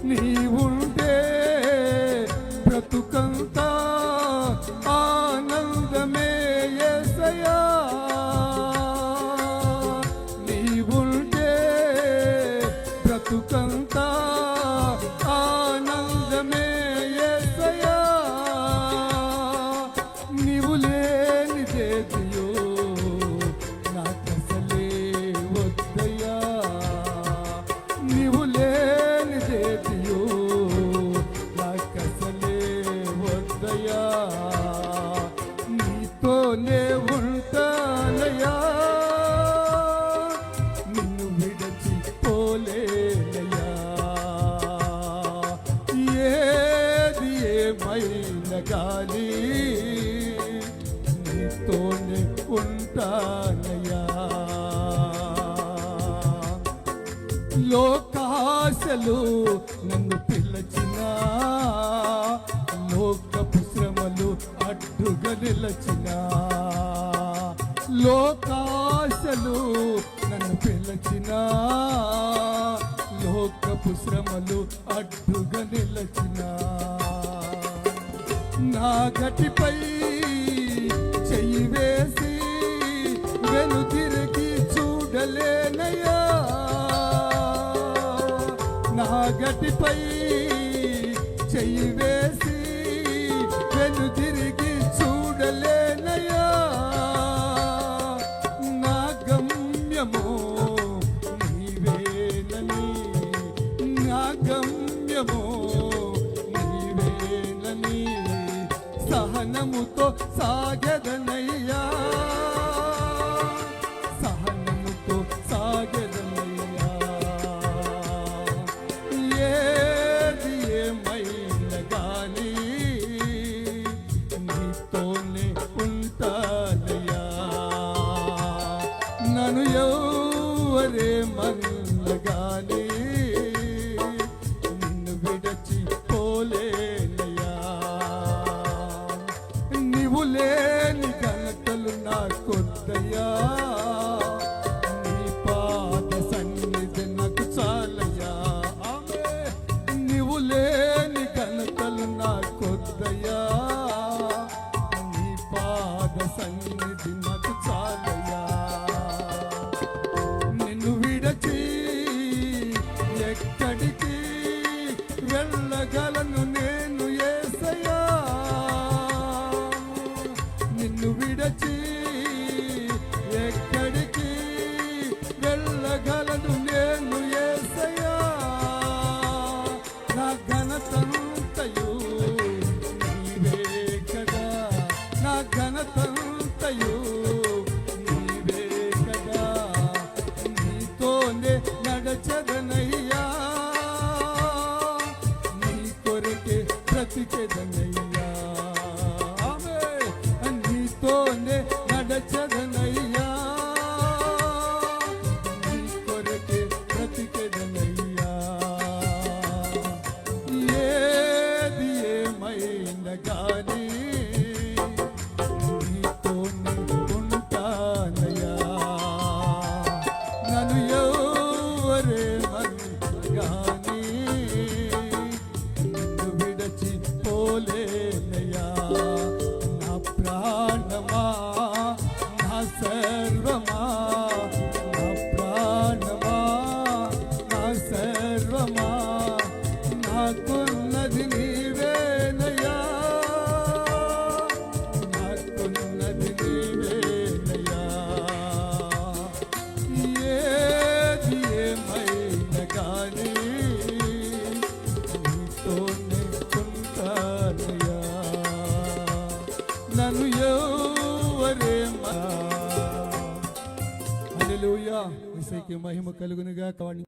నీవుంటే బ్రతుకంతా ఆనందమే యేసయ్యా, నీవుంటే బ్రతుకంతా ఆనందమే యేసయ్యా. నీవు లేనిదేదియో నాకసలే వద్దయ్యా, నీవు లేనిదేదియో నాకసలే వద్దయ్యా. నీతోనే ఉంటానయ్యా, నిన్ను విడచి పోలేనయ్యా. ఏది ఏమైనా గాని నీతోనే ఉంటానయ్యా. లోకాశలు నన్ను పిలచినా, లోకపు శ్రమలు అడ్డుగా నిలచినా, లోకాశలు నన్ను పిలచినా, లోకపు శ్రమలు అడ్డుగా నిలచినా, నా గటిపై చెయ్యి వేసి వెనుతిరిగి చూడలేనయ్యా, నా గటిపై చెయ్యి వేసి వెనుతిరిగి చూడలేనయ్యా. నా గమ్యము నీవేనని, నా గమ్యము నీవేనని సహనముతో సాగదనయ్యా, సహనముతో సాగదనయ్యా. ఏది ఏమైనా గాని నీతోనే ఉంటానయ్యా, నన్ను ఎవరేమన్నా గాని నిన్ను విడచి పోలేనయ్యా. నీవు లేని ఘనతలు నాకొద్దయ్యా, నీ పాద సన్నిధి నాకు చాలయ్యా. ఆమె నీవు లేని ఘనతలు నాకొద్దయ్యా, నీ పాద సన్నిధి నాకు చాలయ్యా. నిన్ను విడచి ప్రాణమా నా సర్వమా నా ప్రాణమా నా సర్వమా నాకున్నది నీవేనయ్యా నాకున్నది నీవేనయ్యా ఏది ఏమైనా కానీ నీతోనే ఉంటానయ్యా నన్ను ఎవరేమా హల్లెలూయా యేసుకి మహిమ కలుగునుగా కావాలి.